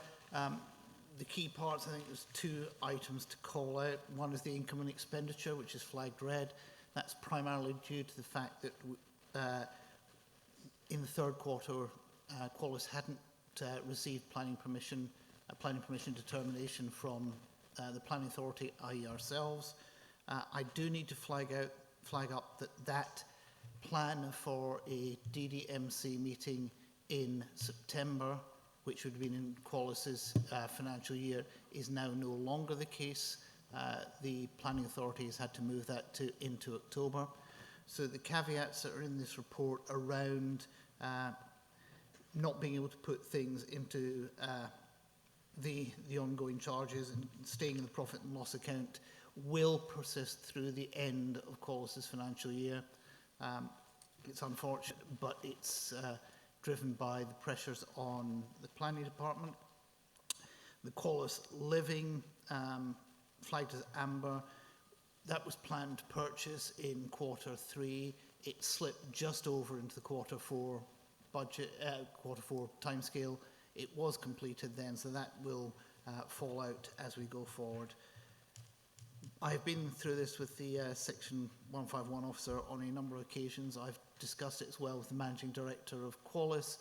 The key parts, I think there's two items to call out. One is the income and expenditure, which is flagged red. That's primarily due to the fact that in the third quarter, Qualis hadn't received planning permission determination from the planning authority, i.e. ourselves. I do need to flag up that plan for a DDMC meeting in September, which would have been in Qualis's financial year, is now no longer the case. The planning authority has had to move that into October. So the caveats that are in this report around not being able to put things into the ongoing charges and staying in the profit and loss account will persist through the end of Qualis's financial year. It's unfortunate, but it's driven by the pressures on the planning department. The Qualis Living, flagged as amber, that was planned to purchase in Quarter 3. It slipped just over into the Quarter 4 budget, Quarter 4 timescale. It was completed then, so that will fall out as we go forward. I've been through this with the Section 151 officer on a number of occasions. I've discussed it as well with the Managing Director of Qualis.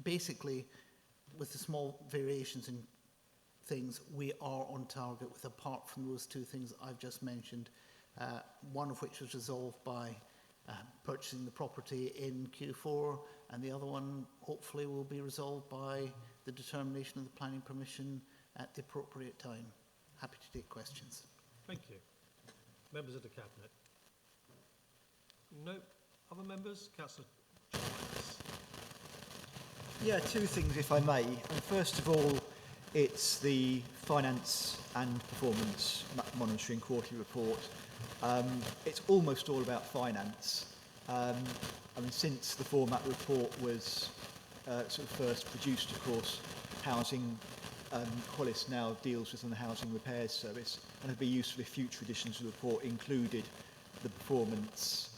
Basically, with the small variations in things, we are on target with, apart from those two things I've just mentioned, one of which was resolved by purchasing the property in Q4, and the other one hopefully will be resolved by the determination of the planning permission at the appropriate time. Happy to take questions. Thank you. Members of the Cabinet? No? Other members? Councillor Giles. Yeah, two things, if I may. And first of all, it's the Finance and Performance Monitoring Quarterly Report. It's almost all about finance. I mean, since the format report was sort of first produced, of course, housing, Qualis now deals with on the Housing Repairs Service, and it'd be useful if future editions of the report included the performance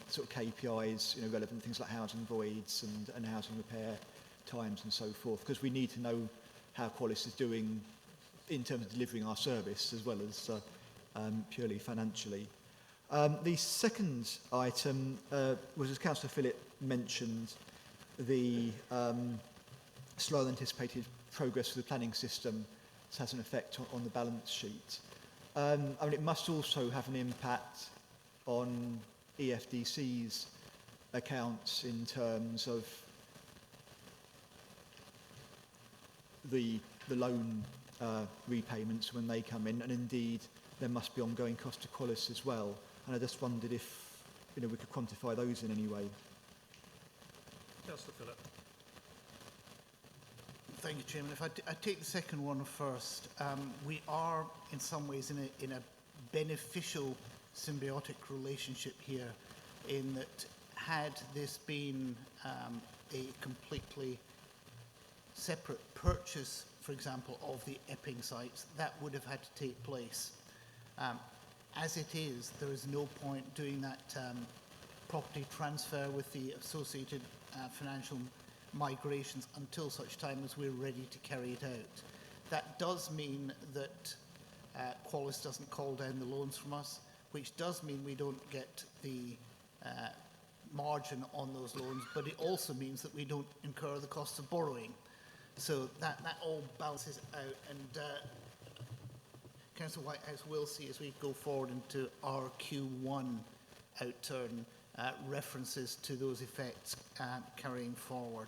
sort of KPIs, relevant things like housing voids and housing repair times and so forth, because we need to know how Qualis is doing in terms of delivering our service as well as purely financially. The second item was, as Councillor Phillip mentioned, the slower than anticipated progress of the planning system has an effect on the balance sheet. I mean, it must also have an impact on EFDC's accounts in terms of the loan repayments when they come in, and indeed there must be ongoing cost to Qualis as well. And I just wondered if we could quantify those in any way. Councillor Phillip. Thank you, Chairman. If I take the second one first, we are in some ways in a beneficial symbiotic relationship here, in that had this been a completely separate purchase, for example, of the Epping sites, that would have had to take place. As it is, there is no point doing that property transfer with the associated financial migrations until such time as we're ready to carry it out. That does mean that Qualis doesn't call down the loans from us, which does mean we don't get the margin on those loans, but it also means that we don't incur the cost of borrowing. So that all balances out, and Councillor Whitehouse will see as we go forward into our Q1 outturn references to those effects carrying forward.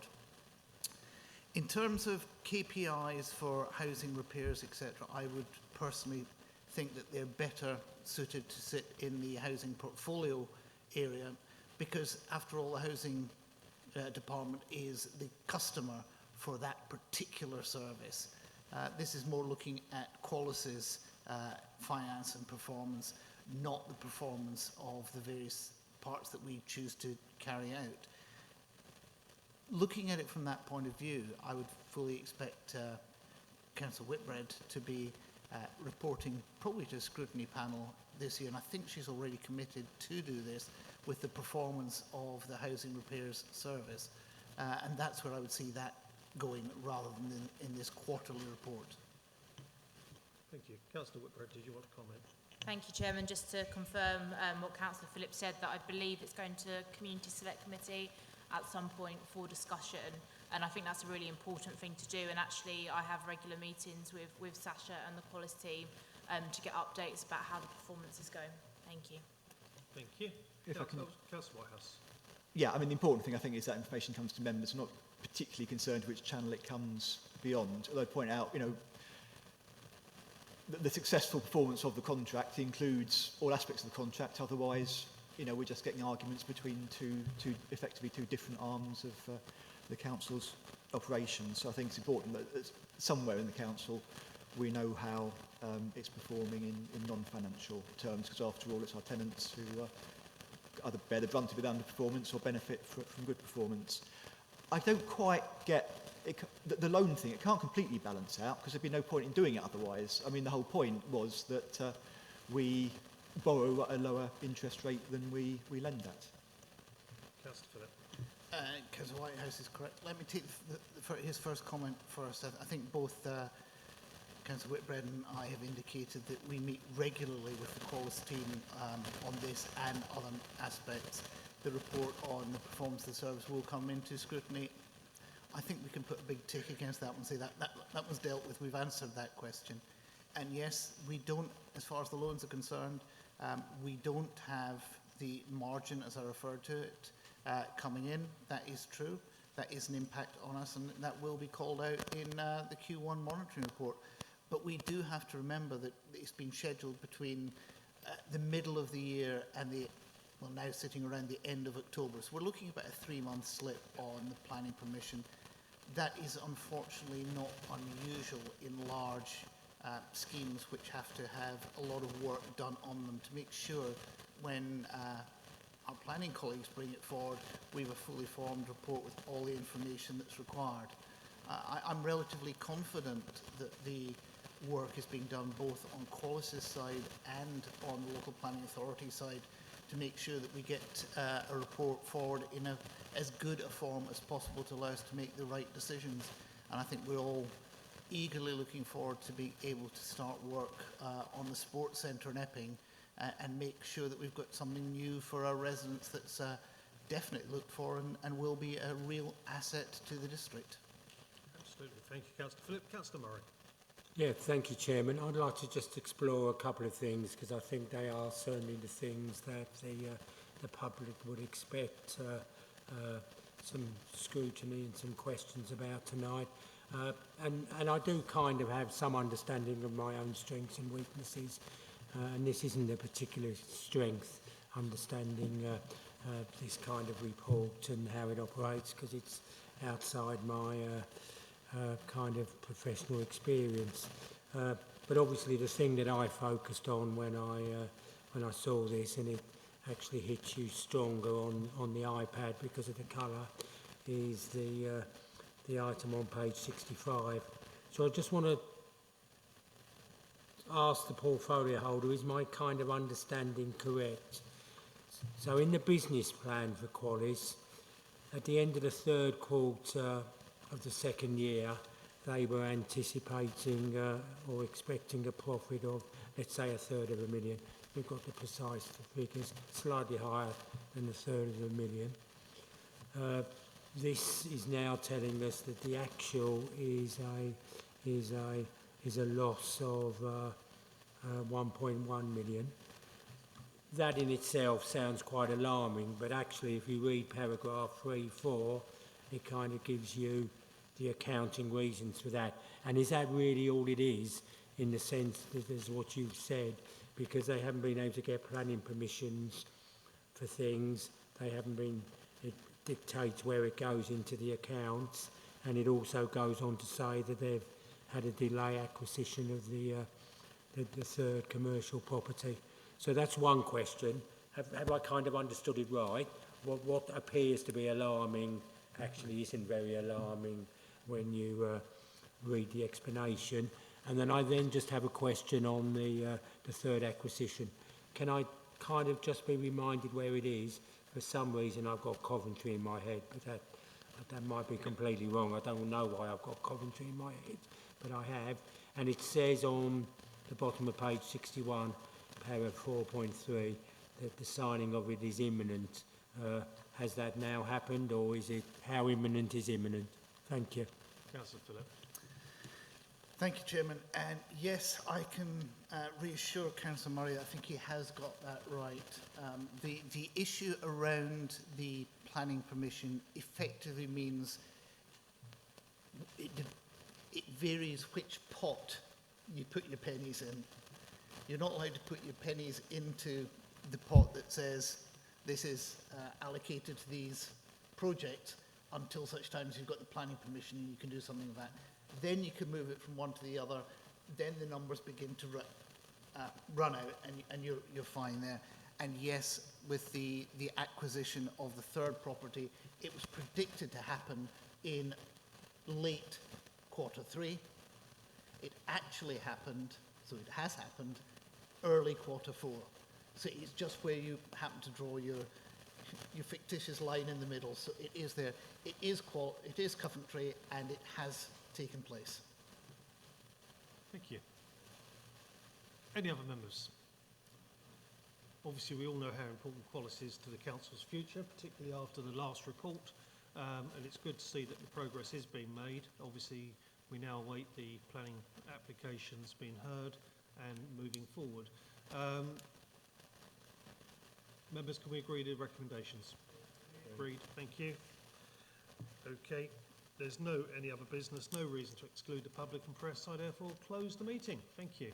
In terms of KPIs for housing repairs, etc., I would personally think that they're better suited to sit in the housing portfolio area, because after all, the housing department is the customer for that particular service. This is more looking at Qualis's finance and performance, not the performance of the various parts that we choose to carry out. Looking at it from that point of view, I would fully expect Councillor Whitbread to be reporting probably to a scrutiny panel this year, and I think she's already committed to do this with the performance of the housing repairs service, and that's where I would see that going rather than in this quarterly report. Thank you. Councillor Whitbread, did you want to comment? Thank you, Chairman. Just to confirm what Councillor Phillips said, that I believe it's going to Community Select Committee at some point for discussion, and I think that's a really important thing to do. And actually, I have regular meetings with Sasha and the Qualis team to get updates about how the performance is going. Thank you. Thank you. If I can... Councillor Whitehouse. Yeah, I mean, the important thing, I think, is that information comes to members. I'm not particularly concerned which channel it comes beyond. Although I'd point out, the successful performance of the contract includes all aspects of the contract. Otherwise, we're just getting arguments between effectively two different arms of the council's operations. So I think it's important that somewhere in the council we know how it's performing in non-financial terms, because after all, it's our tenants who either bear the brunt of the underperformance or benefit from good performance. I don't quite get it, the loan thing. It can't completely balance out, because there'd be no point in doing it otherwise. I mean, the whole point was that we borrow at a lower interest rate than we lend at. Councillor Phillip. Councillor Whitehouse is correct. Let me take his first comment first. I think both Councillor Whitbread and I have indicated that we meet regularly with the Qualis team on this and other aspects. The report on the performance of the service will come into scrutiny. I think we can put a big tick against that one and say that was dealt with. We've answered that question. And yes, we don't, as far as the loans are concerned, we don't have the margin, as I referred to it, coming in. That is true. That is an impact on us, and that will be called out in the Q1 monitoring report. But we do have to remember that it's been scheduled between the middle of the year and now sitting around the end of October. So we're looking at about a 3-month slip on the planning permission. That is unfortunately not unusual in large schemes which have to have a lot of work done on them to make sure when our planning colleagues bring it forward, we have a fully formed report with all the information that's required. I'm relatively confident that the work is being done both on Qualis's side and on the local planning authority side to make sure that we get a report forward in as good a form as possible to allow us to make the right decisions. And I think we're all eagerly looking forward to being able to start work on the sports centre in Epping and make sure that we've got something new for our residents that's definitely looked for and will be a real asset to the district. Absolutely. Thank you, Councillor Phillip. Councillor Murray. Yeah, thank you, Chairman. I'd like to just explore a couple of things because I think they are certainly the things that the public would expect some scrutiny and some questions about tonight. And I do kind of have some understanding of my own strengths and weaknesses, and this isn't a particular strength, understanding this kind of report and how it operates, because it's outside my kind of professional experience. But obviously the thing that I focused on when I saw this, and it actually hits you stronger on the iPad because of the colour, is the item on page 65. So I just want to ask the portfolio holder, is my kind of understanding correct? So in the business plan for Qualis, at the end of the third quarter of the second year, they were anticipating or expecting a profit of, let's say, £250,000. We've got the precise figures, slightly higher than £250,000. This is now telling us that the actual is a loss of 1.1 million. That in itself sounds quite alarming, but actually if you read paragraph 3.4, it kind of gives you the accounting reasons for that. And is that really all it is, in the sense that is what you've said, because they haven't been able to get planning permissions for things, they haven't been, it dictates where it goes into the accounts, and it also goes on to say that they've had a delay acquisition of the third commercial property. So that's one question. Have I kind of understood it right? What appears to be alarming actually isn't very alarming when you read the explanation. And then I just have a question on the third acquisition. Can I kind of just be reminded where it is? For some reason I've got Coventry in my head, but that might be completely wrong. I don't know why I've got Coventry in my head, but I have. And it says on the bottom of page 61, paragraph 4.3, that the signing of it is imminent. Has that now happened, or is it, how imminent is imminent? Thank you. Councillor Phillip. Thank you, Chairman. And yes, I can reassure Councillor Murray, I think he has got that right. The issue around the planning permission effectively means it varies which pot you put your pennies in. You're not allowed to put your pennies into the pot that says this is allocated to these projects until such time as you've got the planning permission and you can do something with that. Then you can move it from one to the other. Then the numbers begin to run out, and you're fine there. And yes, with the acquisition of the third property, it was predicted to happen in late Q3. It actually happened, so it has happened, early Q4. So it's just where you happen to draw your fictitious line in the middle. So it is there. It is Coventry, and it has taken place. Thank you. Any other members? Obviously, we all know how important Qualis is to the council's future, particularly after the last report, and it's good to see that the progress is being made. Obviously, we now await the planning applications being heard and moving forward. Members, can we agree to the recommendations? Agreed. Thank you. Okay. There's any other business, no reason to exclude the public and press. I therefore close the meeting. Thank you.